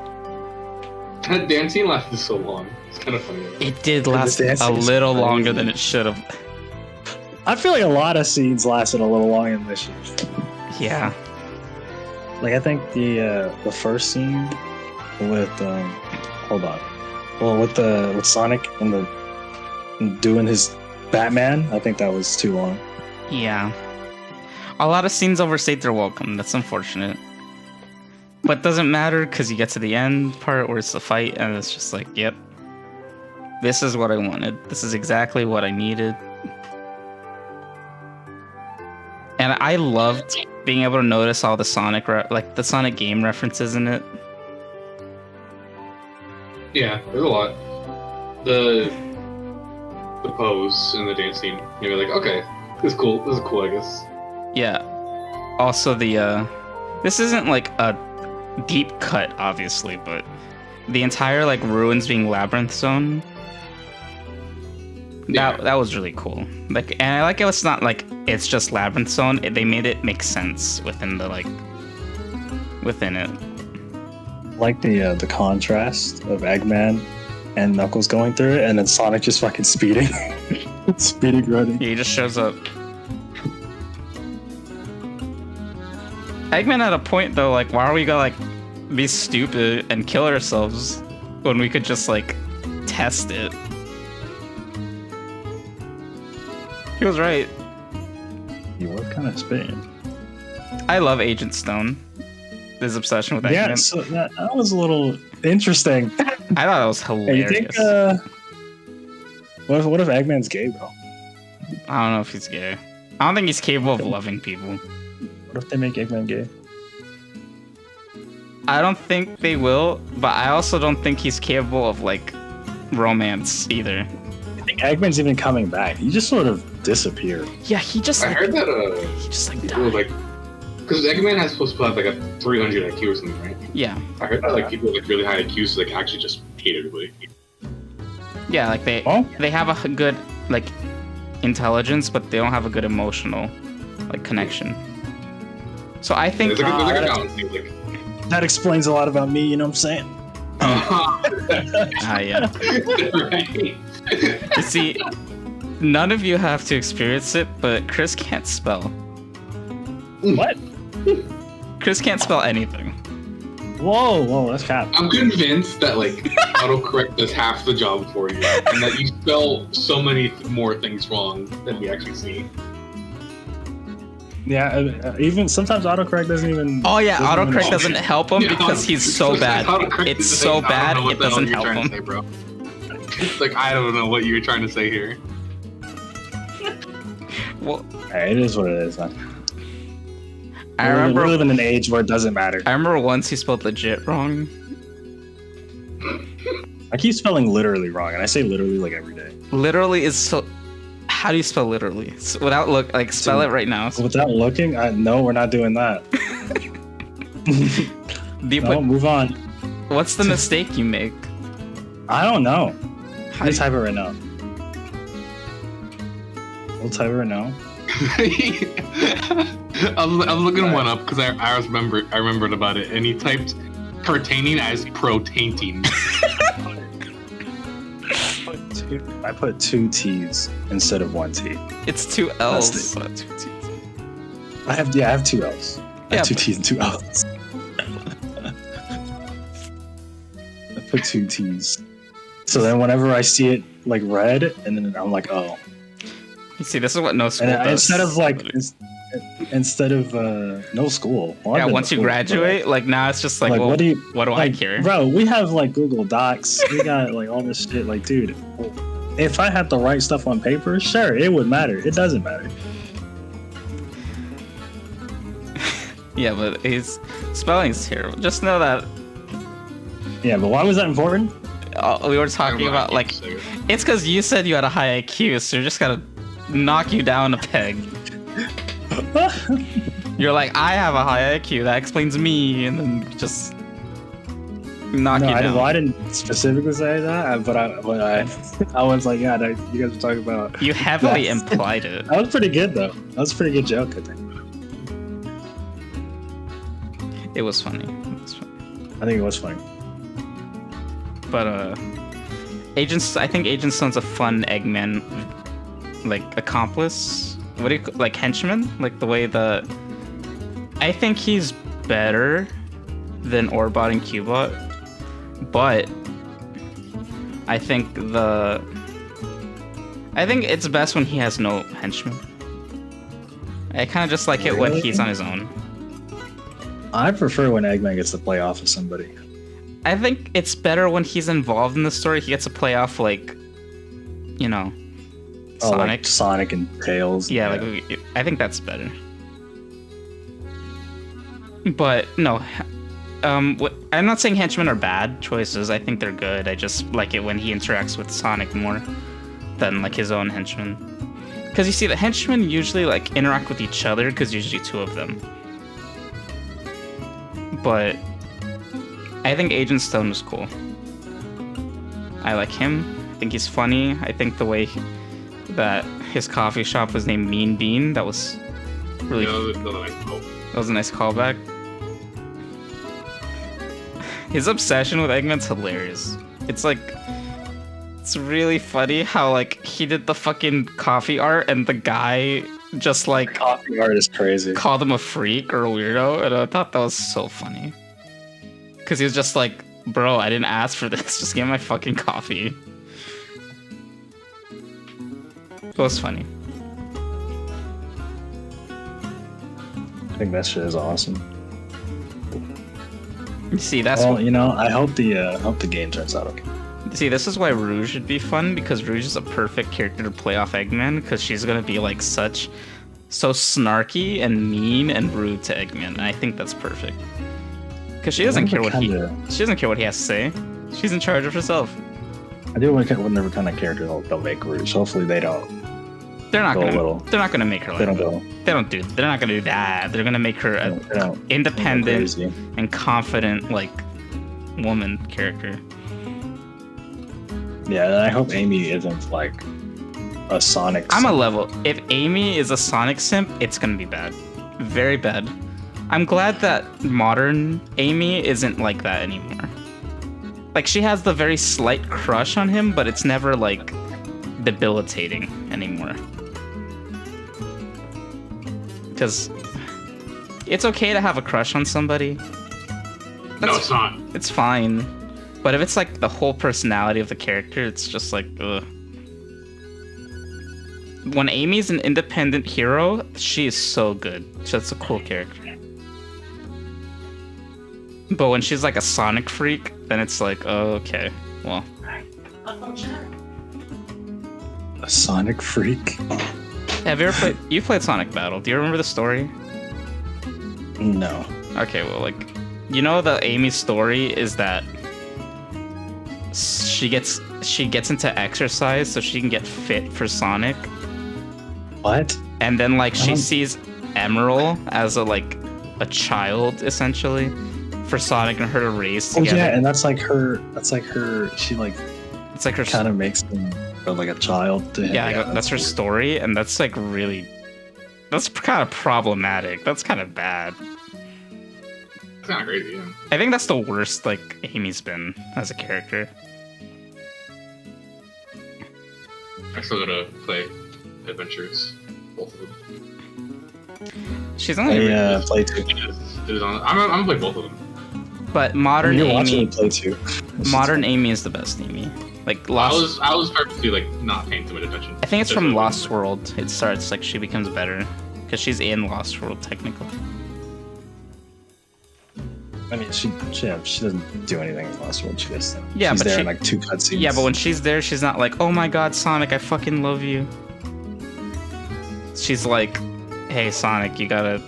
That dance scene lasted so long. It's kind of funny. It did last a little longer than it should have. I feel like a lot of scenes lasted a little longer than this. Yeah. Like, I think the first scene with hold on, well, with Sonic and doing his Batman, I think that was too long. Yeah, a lot of scenes overstayed their welcome. That's unfortunate, but doesn't matter because you get to the end part where it's the fight and it's just like, yep, this is what I wanted. This is exactly what I needed. And I loved being able to notice all the Sonic, the Sonic game references in it. Yeah, there's a lot. The pose in the dance scene, you're like, okay, this is cool. This is cool, I guess. Yeah. Also, this isn't like a deep cut, obviously, but the entire like ruins being Labyrinth Zone. Yeah. That was really cool. Like, and I like how it's not like it's just Labyrinth Zone. They made it make sense within the within it. Like the contrast of Eggman and Knuckles going through it, and then Sonic just fucking speeding, running. Yeah, he just shows up. Eggman at a point though, like, why are we gonna like be stupid and kill ourselves when we could just like test it? He was right. He was kind of spitting. I love Agent Stone. His obsession with Eggman. Yeah, so that was a little interesting. I thought it was hilarious. Hey, you think, what if Eggman's gay, bro? I don't know if he's gay. I don't think he's capable of loving people. What if they make Eggman gay? I don't think they will, but I also don't think he's capable of like romance either. I think Eggman's even coming back. He just sort of disappeared. Yeah, he just. I heard that. He just like people, died. like, because Eggman has supposed to have like a 300 IQ or something, right? Yeah. I heard that like people with like really high IQs like actually just hate everybody. Yeah, like they have a good like intelligence, but they don't have a good emotional like connection. So I think there's like a balance thing, like. That explains a lot about me. You know what I'm saying? Yeah. Right. You see, none of you have to experience it, but Chris can't spell. What? Chris can't spell anything. Whoa, that's cap. I'm convinced that like autocorrect does half the job for you, and that you spell so many more things wrong than we actually see. Yeah, even sometimes autocorrect doesn't even. Oh yeah, autocorrect doesn't help him because he's so bad. It's so bad it doesn't help him. Say, bro. It's like I don't know what you're trying to say here. Well, hey, it is what it is, man. I remember we live in an age where it doesn't matter. I remember once he spelled legit wrong. I keep spelling literally wrong, and I say literally like every day. Literally is so. How do you spell literally? Without look, like spell it right now. Without looking, no, we're not doing that. Move on. What's the mistake you make? I don't know. Let me type it right now. We'll type it right now. I was looking one up because I remembered about it, and he typed pertaining as pro-tainting. I put 2 T's instead of 1 T. It's 2 L's. Not 2 T's. I have 2 L's. I have 2 T's and 2 L's. I put 2 T's. So then whenever I see it like red, and then I'm like, oh. You see, this is what no school does. Instead of no school. Yeah, once you graduate, like now it's just like, well, what do I care? Bro, we have like Google Docs. We got like all this shit. Like, dude, if I had to write stuff on paper, sure, it would matter. It doesn't matter. Yeah, but his spelling's terrible. Just know that. Yeah, but why was that important? We were talking about like, it's because you said you had a high IQ, so you're just gotta knock you down a peg. You're like, I have a high IQ, that explains me, and then just knock you down. I didn't specifically say that, but I was like, yeah, you guys were talking about. You heavily implied it. That was pretty good though. That was a pretty good joke, I think. It was funny. I think it was funny. But I think Agent Stone's a fun Eggman, like accomplice. What do you like henchman? Like the way I think he's better than Orbot and Cubot, but I think it's best when he has no henchmen. I kind of just like it when he's on his own. I prefer when Eggman gets to play off of somebody. I think it's better when he's involved in the story. He gets to play off like, you know, Sonic. Like Sonic and Tails. Yeah, like I think that's better. But no, I'm not saying henchmen are bad choices. I think they're good. I just like it when he interacts with Sonic more than like his own henchmen. Because you see, the henchmen usually like interact with each other because usually 2 of them. But I think Agent Stone was cool. I like him. I think he's funny. I think the way that his coffee shop was named Mean Bean. That was really. That was a nice callback. His obsession with Eggman's hilarious. It's like, it's really funny how like he did the fucking coffee art and the guy just like Coffee art is crazy. called him a freak or a weirdo, and I thought that was so funny. Cause he was just like, bro, I didn't ask for this. Just give me my fucking coffee. It was funny. I think that shit is awesome. See, that's Well, you know, I hope the game turns out okay. See, this is why Rouge would be fun, because Rouge is a perfect character to play off Eggman, because she's gonna be like so snarky and mean and rude to Eggman. And I think that's perfect. Because she doesn't care what he has to say. She's in charge of herself. I do whatever kind of character they'll make Rouge. Hopefully they don't. They're not Go a gonna. little. They're not gonna make her like They don't that. go. They're not gonna do that. They're gonna make her They an don't independent crazy. and confident like woman character. Yeah, and I hope Amy isn't like a Sonic. I'm a simp. level. If Amy is a Sonic simp, it's gonna be bad. Very bad. I'm glad that modern Amy isn't like that anymore. Like, she has the very slight crush on him, but it's never like debilitating anymore. Because it's okay to have a crush on somebody. No, it's not. It's fine. But if it's like the whole personality of the character, it's just like, ugh. When Amy's an independent hero, she is so good. She's a cool character. But when she's like a Sonic freak, then it's like, oh, okay, well. A Sonic freak. Have you ever played? You played Sonic Battle. Do you remember the story? No. Okay, well, like, you know, the Amy story is that she gets into exercise so she can get fit for Sonic, What? and then like she sees Emerald as a child essentially for Sonic and her to raise Oh together. yeah, and that's like her. She like It's like her kind of makes him feel like a child to him. yeah, that's her weird. story, and that's like really, that's kind of problematic. That's kind of bad. It's kind of crazy. Yeah. I think that's the worst like Amy's been as a character. I still gotta play Adventures, both of them. She's only, I play two. I'm gonna play both of them. but modern You're watching Amy, me play two. modern Amy is the best Amy. Like Lost. I was purposely like not paying too much attention. I think it's from Lost World. It starts like she becomes better because she's in Lost World technically. I mean, she doesn't do anything in Lost World. She just Yeah, she's but there she- in like two cutscenes. Yeah, but when she's there, she's not like, "Oh my God, Sonic, I fucking love you." She's like, "Hey, Sonic, you gotta.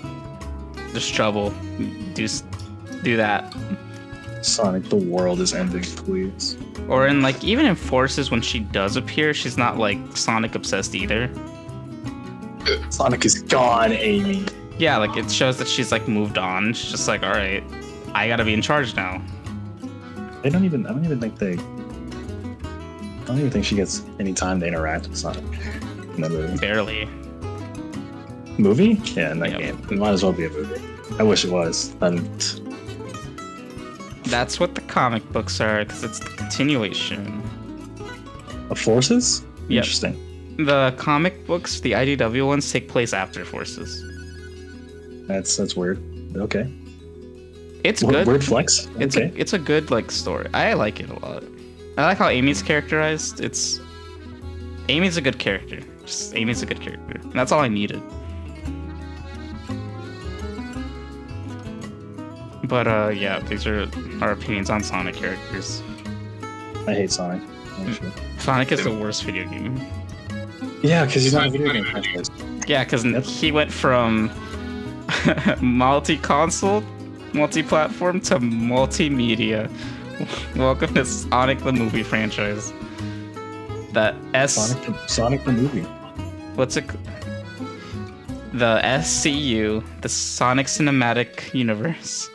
There's trouble. Do that." Sonic, the world is ending, please. Or in like even in Forces, when she does appear, she's not like Sonic obsessed either. Sonic is gone, Amy. Yeah, like it shows that she's like moved on. She's just like, all right, I gotta be in charge now. I don't even think she gets any time to interact with Sonic in the movie. Barely. Movie? Yeah, in that Yep. game. It might as well be a movie. I wish it was. And That's what the comic books are, because it's the continuation. of Forces? Yep. Interesting. The comic books, the IDW ones, take place after Forces. That's weird. Okay. It's good. Weird flex. Okay. It's a good like story. I like it a lot. I like how Amy's characterized. Amy's a good character. Amy's a good character. And that's all I needed. But yeah, these are our opinions on Sonic characters. I hate Sonic. Actually. Sonic is the worst video game. Yeah, because he's not a video game franchise. Yeah, because Yep. he went from multi-console, multi-platform to multimedia. Welcome to Sonic the movie franchise. Sonic the movie. What's it? The SCU, the Sonic Cinematic Universe.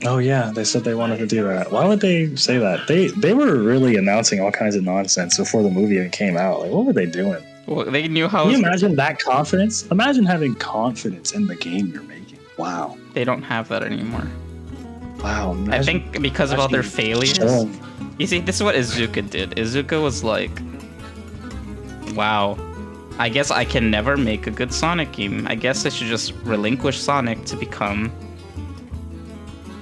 Oh yeah, they said they wanted to do that. Why would they say that? They were really announcing all kinds of nonsense before the movie even came out. Like, what were they doing? Well, they knew how. Can you imagine that confidence? Imagine having confidence in the game you're making. Wow. They don't have that anymore. Wow. I think because of all their failures. You see, this is what Izuka did. Izuka was like, wow, I guess I can never make a good Sonic game. I guess I should just relinquish Sonic to become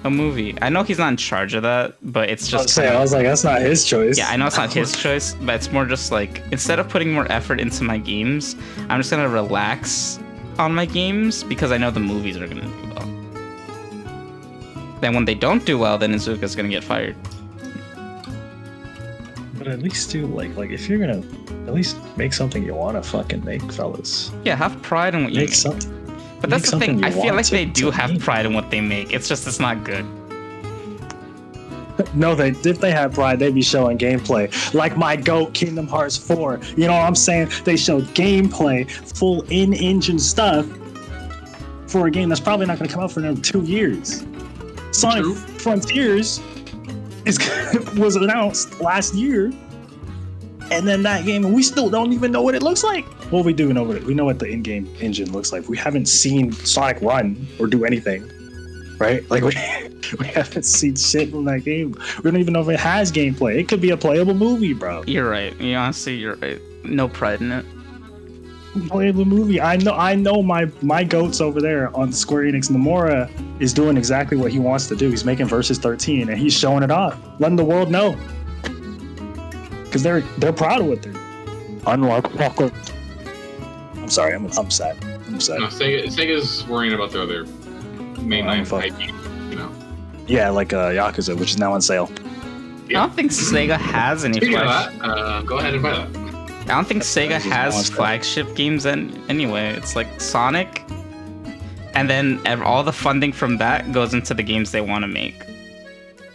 a movie. I know he's not in charge of that, but it's just... I was like, that's not his choice. Yeah, I know it's not his choice, but it's more just like, instead of putting more effort into my games, I'm just gonna relax on my games because I know the movies are gonna do well. Then when they don't do well, then Izuka's gonna get fired. But at least do like if you're gonna at least make something you want to fucking make, fellas. Yeah, have pride in what you make. Something. But that's the thing. I feel like they do have pride in what they make. It's just it's not good. No, if they had pride, they'd be showing gameplay. Like my GOAT Kingdom Hearts 4. You know what I'm saying? They showed gameplay, full in-engine stuff for a game that's probably not going to come out for another 2 years. Sonic Frontiers was announced last year, and then that game, we still don't even know what it looks like. Well, we do know we know what the in-game engine looks like. We haven't seen Sonic run or do anything, right? Like we haven't seen shit from that game. We don't even know if it has gameplay. It could be a playable movie, bro. You're right. Honestly, you're right. No pride in it. Playable movie. I know my goats over there on Square Enix. Nomura is doing exactly what he wants to do. He's making Versus 13 and he's showing it off, letting the world know. Because they're proud of what they're doing. Unlock Pocket. I'm sorry, I'm sad. I'm sad. No, Sega's worrying about their other mainline IP, you know. Yeah, like Yakuza, which is now on sale. Yeah. I don't think Sega has any flagship. Go ahead and buy that. I don't think Sega has flagship games anyway. It's like Sonic, and then all the funding from that goes into the games they want to make.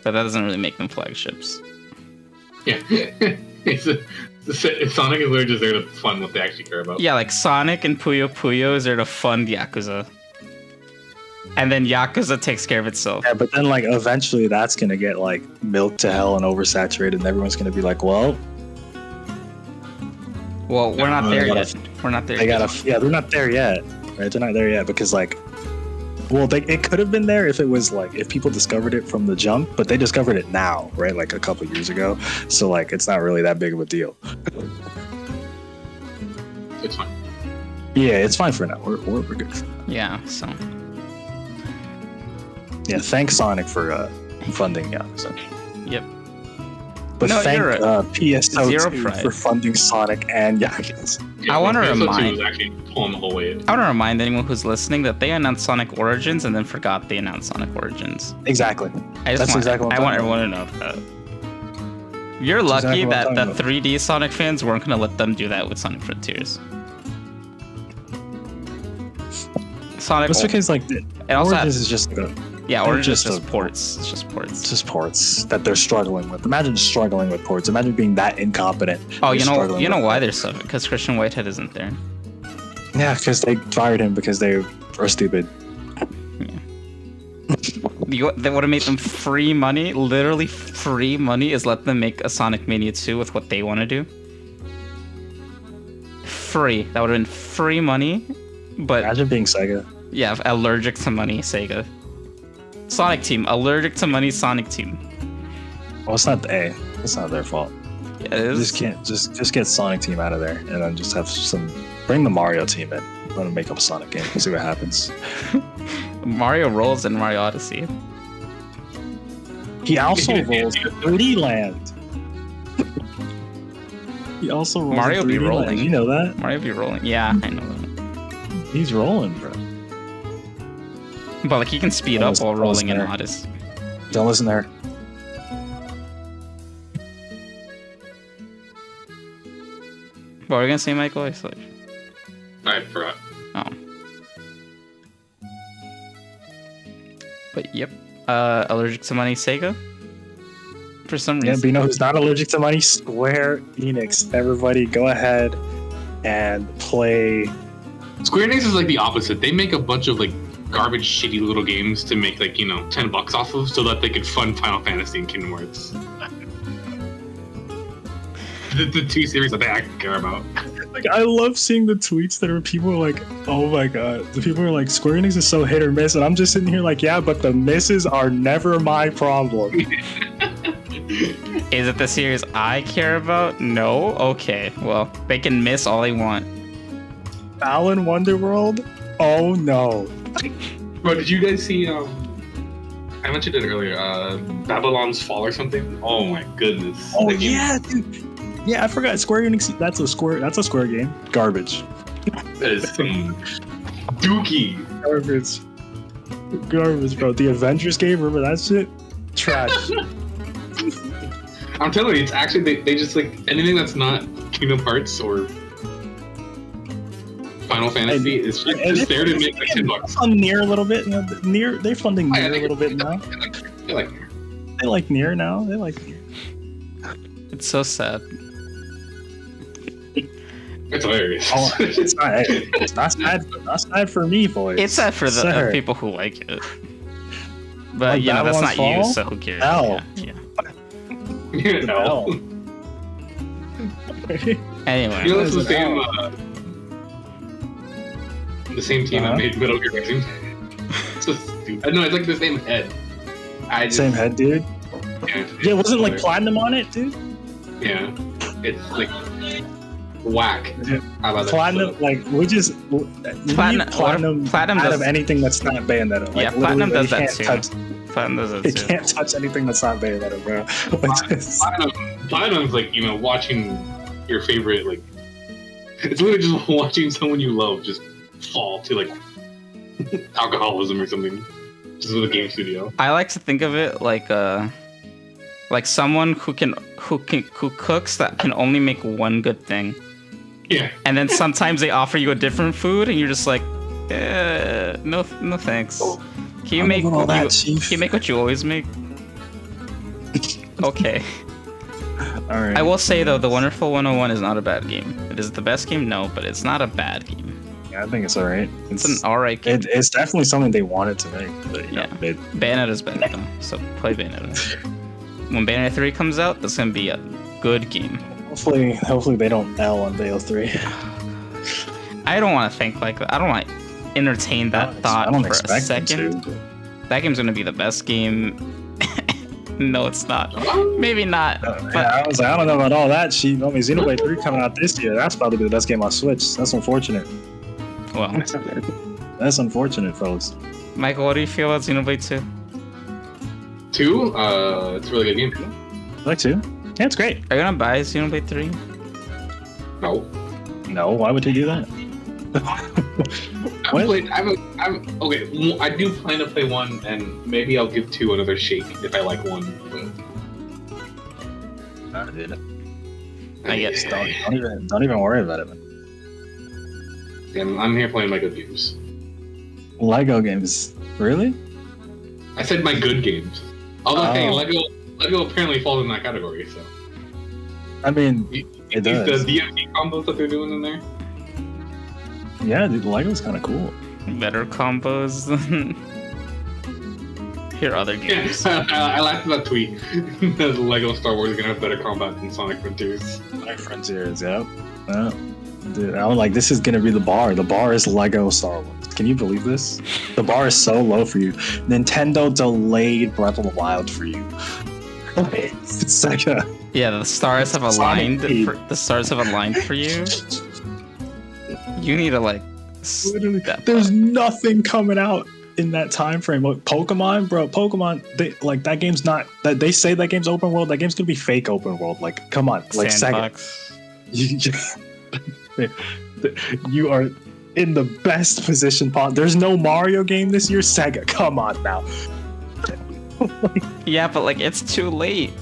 But that doesn't really make them flagships. Yeah. Sonic is literally just there to fund what they actually care about. Yeah, like Sonic and Puyo Puyo is there to fund Yakuza. And then Yakuza takes care of itself. Yeah, but then like eventually that's going to get like milked to hell and oversaturated, and everyone's going to be like, well, we're not there yet. We're not there yet. They're not there yet. Right? They're not there yet because like, well, it could have been there if it was like, if people discovered it from the jump, but they discovered it now, right? Like a couple years ago. So like, it's not really that big of a deal. It's fine. Yeah, it's fine for now. We're good. Yeah, so. Yeah, thanks Sonic for funding Yakuza. Yep. But thank PSO2 for funding Sonic and Yakuza. Yeah, I want to remind anyone who's listening that they announced Sonic Origins and then forgot they announced Sonic Origins. Exactly. I want everyone to know that. You're lucky that the 3D Sonic fans weren't going to let them do that with Sonic Frontiers. Sonic. It's because like Origins is just like Origins is just ports. It's just ports. It's just ports that they're struggling with. Imagine struggling with ports. Imagine being that incompetent. Oh, you know why they're so? Because Christian Whitehead isn't there. Yeah, because they fired him because they are stupid. Yeah. They would have made them free money. Literally free money is let them make a Sonic Mania 2 with what they want to do. Free. That would have been free money. But imagine being Sega. Yeah, allergic to money, Sega. Sonic Team, allergic to money, Sonic Team. Well, it's not it's not their fault. Yeah, it is. Just get Sonic Team out of there, and then just have bring the Mario team in. Let them make up a Sonic game. See what happens. Mario rolls in Mario Odyssey. He also rolls in 3D Land. He also rolls Mario in 3D be rolling. Land. You know that? Mario be rolling. Yeah, I know that. He's rolling, bro. But like he can speed up while rolling in Odyssey. Don't listen to her. What were you gonna say, Michael? I forgot. Oh. But yep. Allergic to money, Sega? For some reason. Yeah, but you know who's not allergic to money? Square Enix. Everybody go ahead and play. Square Enix is like the opposite. They make a bunch of like garbage, shitty little games to make like, $10 off of so that they could fund Final Fantasy and Kingdom Hearts. the two series that I care about. Like, I love seeing the tweets that are people are like, oh my god. The people are like, Square Enix is so hit or miss. And I'm just sitting here like, yeah, but the misses are never my problem. Is it the series I care about? No? Okay, well, they can miss all they want. Balan Wonderworld? Oh no. Bro, did you guys see, I mentioned it earlier, Babylon's Fall or something? Oh my goodness. Oh yeah, dude. Yeah, I forgot. Square Enix, that's a Square game. Garbage. That is some dookie. Garbage, bro. The Avengers game, remember that shit? Trash. I'm telling you, it's actually, they just like, anything that's not Kingdom Hearts or Final Fantasy is just there to make like $10. On Nier a little bit, you know, Nier, they're funding Nier a little bit now. They like Nier now. They like Nier. It's so sad. It's hilarious. Oh, it's not sad. Not sad for me, boys. It's sad for the people who like it. But like, you know, that's not Fall? you, so who cares? Hell. Yeah. No. Anyway. You know, it's the same team that made Metal Gear Rising. So stupid. No, it's like the same head. Same head, dude. Yeah, wasn't like Platinum on it, dude? Yeah. It's like whack. How about Platinum, that? like we just Platinum Platinum out does, of anything that's not Bayonetta. Like, yeah, Platinum does that too. Platinum does that too. It can't touch anything that's not Bayonetta, bro. Platinum's like, you know, watching your favorite, like, it's literally just watching someone you love just fall to like alcoholism or something, just with a game studio. I like to think of it like someone who cooks that can only make one good thing. Yeah. And then sometimes they offer you a different food, and you're just like, no thanks. Can you make what you always make? Okay. All right. I will say though, The Wonderful 101 is not a bad game. It is the best game, no, but it's not a bad game. Yeah, I think it's alright. It's an alright game. It's definitely something they wanted to make. But, yeah. Bayonetta's better though, so play Bayonetta. When Bayonetta 3 comes out, that's gonna be a good game. Hopefully they don't L on Bayo 3. I don't want to think like that. I don't want to entertain that thought for a second. That game's gonna be the best game. No, it's not. Maybe not. But yeah, I was like, I don't know about all that. Xenoblade 3 coming out this year. That's about to be the best game on Switch. That's unfortunate. Well, that's unfortunate, fellas. Michael, what do you feel about Xenoblade 2? 2? It's a really good game. You like 2? Yeah, it's great. Are you gonna buy Xenoblade 3? No. No, why would he do that? Okay, I do plan to play 1, and maybe I'll give 2 another shake if I like 1. I guess don't even worry about it, man. And I'm here playing my good games. Lego games, really? I said my good games. Although, hey, Lego apparently falls in that category. So, I mean, it does. The DMT combos that they're doing in there. Yeah, dude, Lego's kind of cool. Better combos than your other games. Yeah, I laughed at that tweet. That Lego Star Wars is gonna have better combat than Sonic Frontiers. Sonic Frontiers, yeah. Dude, I'm like, this is gonna be the bar. The bar is Lego Star Wars. Can you believe this? The bar is so low for you. Nintendo delayed Breath of the Wild for you. It's like yeah, the stars have aligned. The stars have aligned for you. You need to like. There's nothing coming out in that time frame. Look, Pokemon, bro. Pokemon. That game's not. That they say that game's open world. That game's gonna be fake open world. Like, come on, like Sandbox. You are in the best position. There's no Mario game this year. Sega, come on now. Yeah, but like it's too late.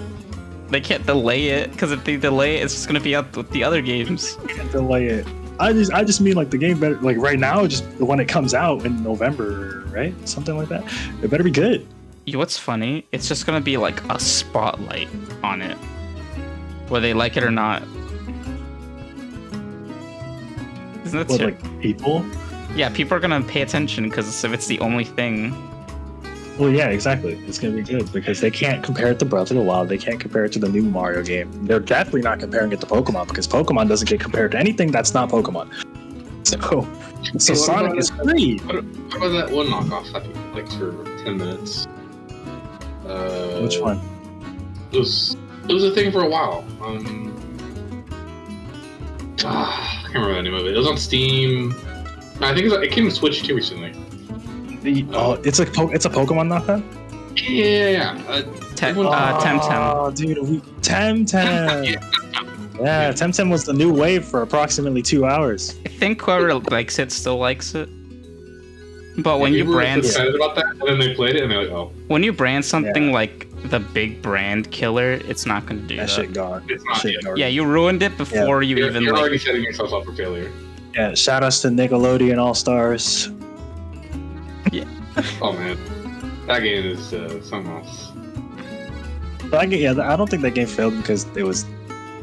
They can't delay it because if they delay it, it's just gonna be up with the other games. You can't delay it. I just mean like the game better like right now, just when it comes out in November, right? Something like that. It better be good. You know what's funny? It's just gonna be like a spotlight on it, whether they like it or not. Isn't that like people? Yeah, people are gonna pay attention because if it's the only thing. Well, yeah, exactly. It's gonna be good because they can't compare it to Breath of the Wild. They can't compare it to the new Mario game. They're definitely not comparing it to Pokemon because Pokemon doesn't get compared to anything that's not Pokemon. So Sonic is free. What about that one knockoff I think, like for 10 minutes? Which one? It was a thing for a while. I can't remember the name of it. It was on Steam. I think it came to Switch too recently. It's a Pokemon knockoff? Yeah. Temtem. Oh, dude, Temtem. Yeah, Temtem was the new wave for approximately 2 hours. I think whoever likes it still likes it. But when you brand excited about that, and then they played it, and they're like, "Oh." When you brand something like the big brand killer, it's not going to do that. That shit gone. It's not. Yeah, you ruined it before you even. You're already setting yourself up for failure. Yeah, shout outs to Nickelodeon All Stars. Yeah. Oh man, that game is something else. But I don't think that game failed because it was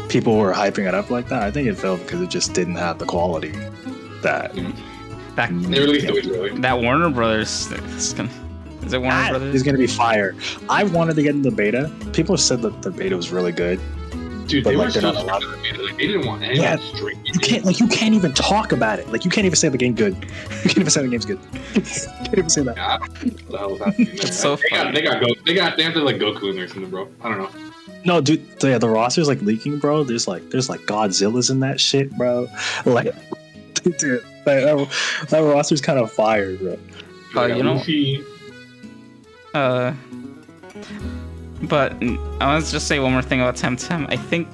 people were hyping it up like that. I think it failed because it just didn't have the quality that. They released it early. That Warner Brothers. Is it Warner Brothers? It's gonna be fire. I wanted to get into the beta. People said that the beta was really good. Dude, they were so not allowed. Like, they didn't want anyone straight. You can't even talk about it. Like you can't even say the game good. You can't even say the game's good. You can't even say that. Yeah, I don't know what the hell was happening there. It's so funny. They have to like Goku in there or something, bro. I don't know. No, dude. Yeah, the roster's like leaking, bro. There's like Godzillas in that shit, bro. Like, dude, that roster's kind of fire, bro. You know. But I want to just say one more thing about Temtem. I think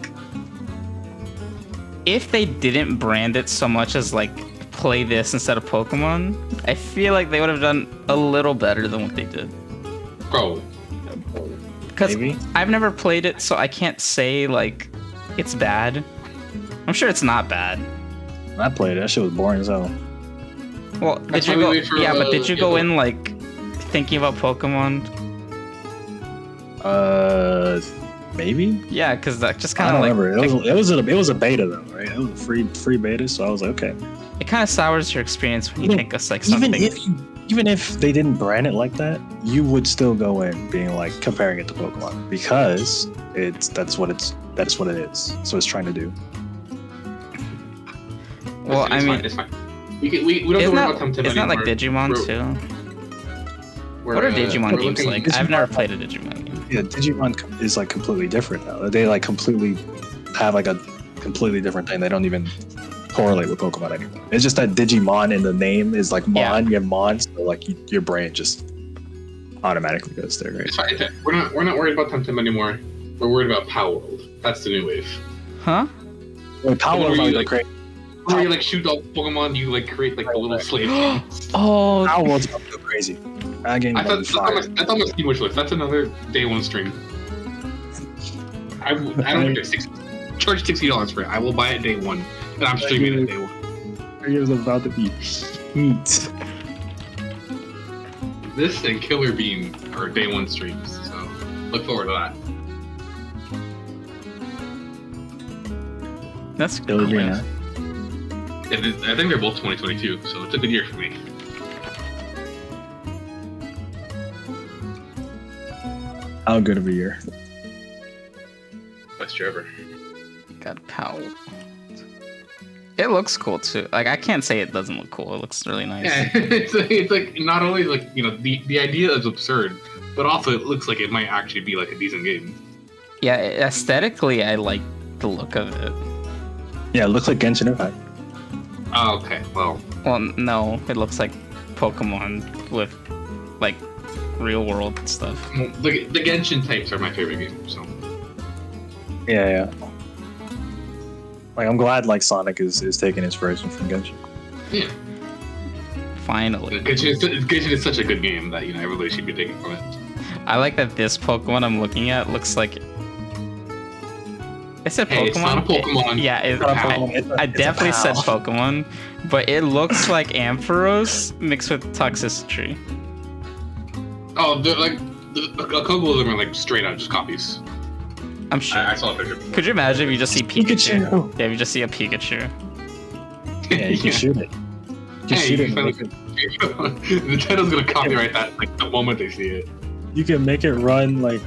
if they didn't brand it so much as like play this instead of Pokemon, I feel like they would have done a little better than what they did. Probably. Because I've never played it, so I can't say like it's bad. I'm sure it's not bad. I played it. That shit was boring as hell. Well, did you go? Yeah, but did you go in like thinking about Pokemon? Maybe. Yeah, because that just kind I of don't like remember. It was a beta though, right? It was a free beta, so I was like, okay. It kind of sours your experience when you think of like something. Even if they didn't brand it like that, you would still go in being like comparing it to Pokemon because that's what it is. So it's trying to do. Well, it's fine. We don't have to worry about Temtem anymore. Isn't that like Digimon too? What are Digimon games like? I've never played a Digimon game. Yeah, Digimon is like completely different now. They like completely have like a completely different thing. They don't even correlate with Pokemon anymore. It's just that Digimon in the name is like Mon. Yeah. You have Mon, so like your brain just automatically goes there, right? It's fine. We're not worried about Temtem anymore. We're worried about Power World. That's the new wave. Huh? Well, Power World is like great. Where you like shoot all Pokemon, you like create like the little slave. Oh, Power World's about to go crazy. I thought my Steam wish list. That's another day one stream. I don't care. Charge $60 for it. I will buy it day one, and I'm streaming it day one. It was about to be heat. This and Killer Beam are day one streams, so look forward to that. That's Killer Beam. Huh? I think they're both 2022, so it's a good year for me. How good of a year? Best year ever. God, Power. It looks cool too. Like I can't say it doesn't look cool. It looks really nice. Yeah, it's like not only like the idea is absurd, but also it looks like it might actually be like a decent game. Yeah, aesthetically, I like the look of it. Yeah, it looks like Genshin Impact. Oh, okay. Well, no, it looks like Pokemon with like real world stuff. The Genshin types are my favorite game. So. Yeah. Like I'm glad like Sonic is taking inspiration from Genshin. Yeah. Finally. Genshin is such a good game that everybody should be taking from it. I like that this Pokemon I'm looking at looks like. It said Pokemon. It's not a Pokemon. I definitely said Pokemon, but it looks like Ampharos mixed with Toxicity. Oh, they're like a couple of them are like straight out just copies. I'm sure. I saw a picture. Could you imagine if you just see Pikachu? Yeah, if you just see a Pikachu. Yeah, you can shoot it. can shoot it. Nintendo's gonna copyright that like the moment they see it. You can make it run like,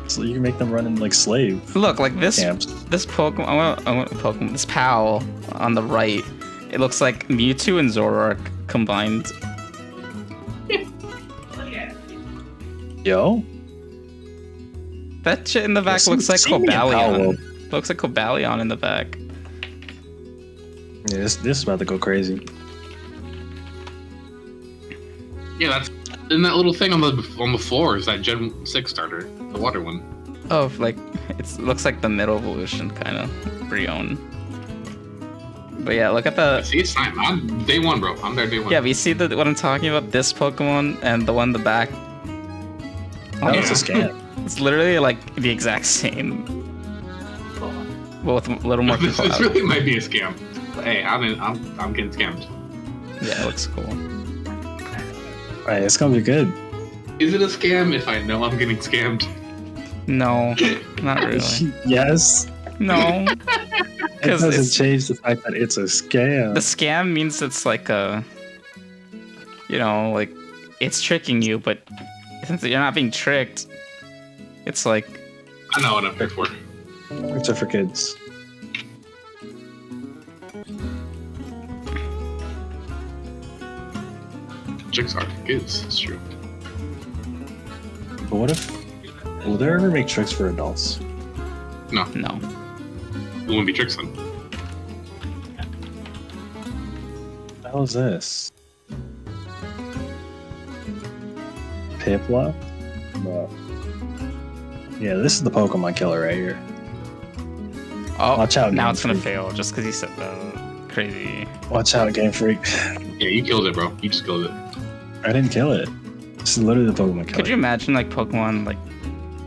so you can make them run in like slave. Look, like this camps. this Pokemon. I want Pokemon. This PAL on the right. It looks like Mewtwo and Zoroark combined. Yo, That shit in the back looks like Cobalion. Looks like Cobalion in the back. Yeah, this is about to go crazy. Yeah, that's in that little thing on the floor is that Gen 6 starter, the water one. Oh, like it looks like the middle evolution kind of Brion. But yeah, look at the. See, it's time. I'm day one, bro. I'm there day one. Yeah, we see what I'm talking about. This Pokemon and the one in the back. Oh, it's a scam. It's literally like the exact same. Well, with a little more this people out. really might be a scam. But hey, I'm getting scammed. Yeah, it looks cool. Alright, it's gonna be good. Is it a scam if I know I'm getting scammed? No, not really. Yes. No. It doesn't change the fact that it's a scam. The scam means it's like a, you know, like it's tricking you, but since you're not being tricked, it's like. I know what I'm here for. It's for kids. Chicks are kids. It's true. But what if? Will there ever make tricks for adults? No. It wouldn't be tricks then. What the hell is this? Piplup? No. Yeah, this is the Pokemon killer right here. Oh, Watch out, now Game it's gonna Freak. fail just because you said the crazy. Watch out, Game Freak. Yeah, you killed it, bro. You just killed it. I didn't kill it. This is literally the Pokemon killer. Could you imagine like Pokemon like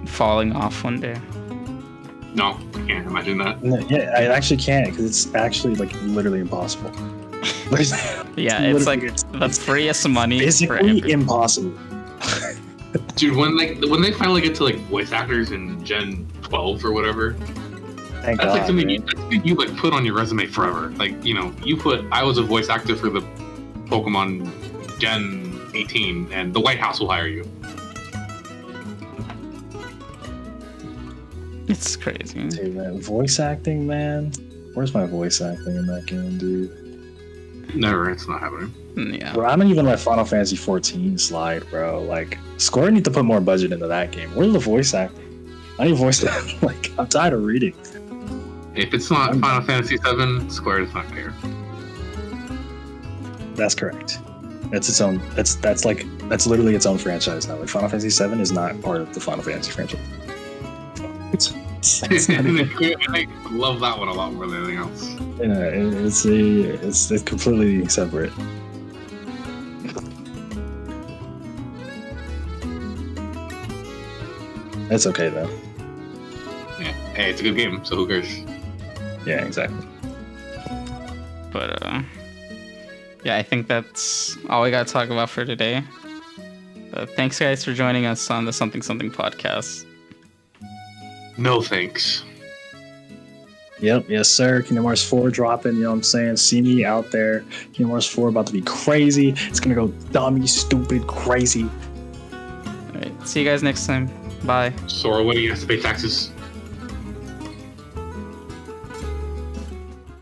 falling off one day? No, I can't imagine that. No, yeah, I actually can't because it's actually like literally impossible. Yeah, it's like the freest money for physically everyone. impossible. Dude, when they finally get to like voice actors in Gen 12 or whatever, Thank that's God. like something man. you like put on your resume forever. Like, you know, you put I was a voice actor for the Pokemon Gen 18 and the White House will hire you. It's crazy. Dude, man, voice acting, man. Where's my voice acting in that game, dude? Never, it's not happening. Yeah. Bro, I'm not even let Final Fantasy 14 slide, bro. Like, Square need to put more budget into that game. Where's the voice acting? I need voice acting. Like, I'm tired of reading. If it's not Final Fantasy 7, Square does not care. That's correct. That's its own. That's literally its own franchise now. Like, Final Fantasy 7 is not part of the Final Fantasy franchise. It's not even, I love that one a lot more than anything else. yeah, it's completely separate. It's okay though. Yeah. Hey, it's a good game, so who cares? Yeah, exactly. But yeah, I think that's all we got to talk about for today. Thanks guys for joining us on the Something Something podcast. No thanks. Yep, yes sir. Kingdom Hearts 4 dropping, you know what I'm saying? See me out there. Kingdom Hearts 4 about to be crazy. It's gonna go dummy, stupid, crazy. All right, see you guys next time. Bye. Sora, what do you have to pay taxes?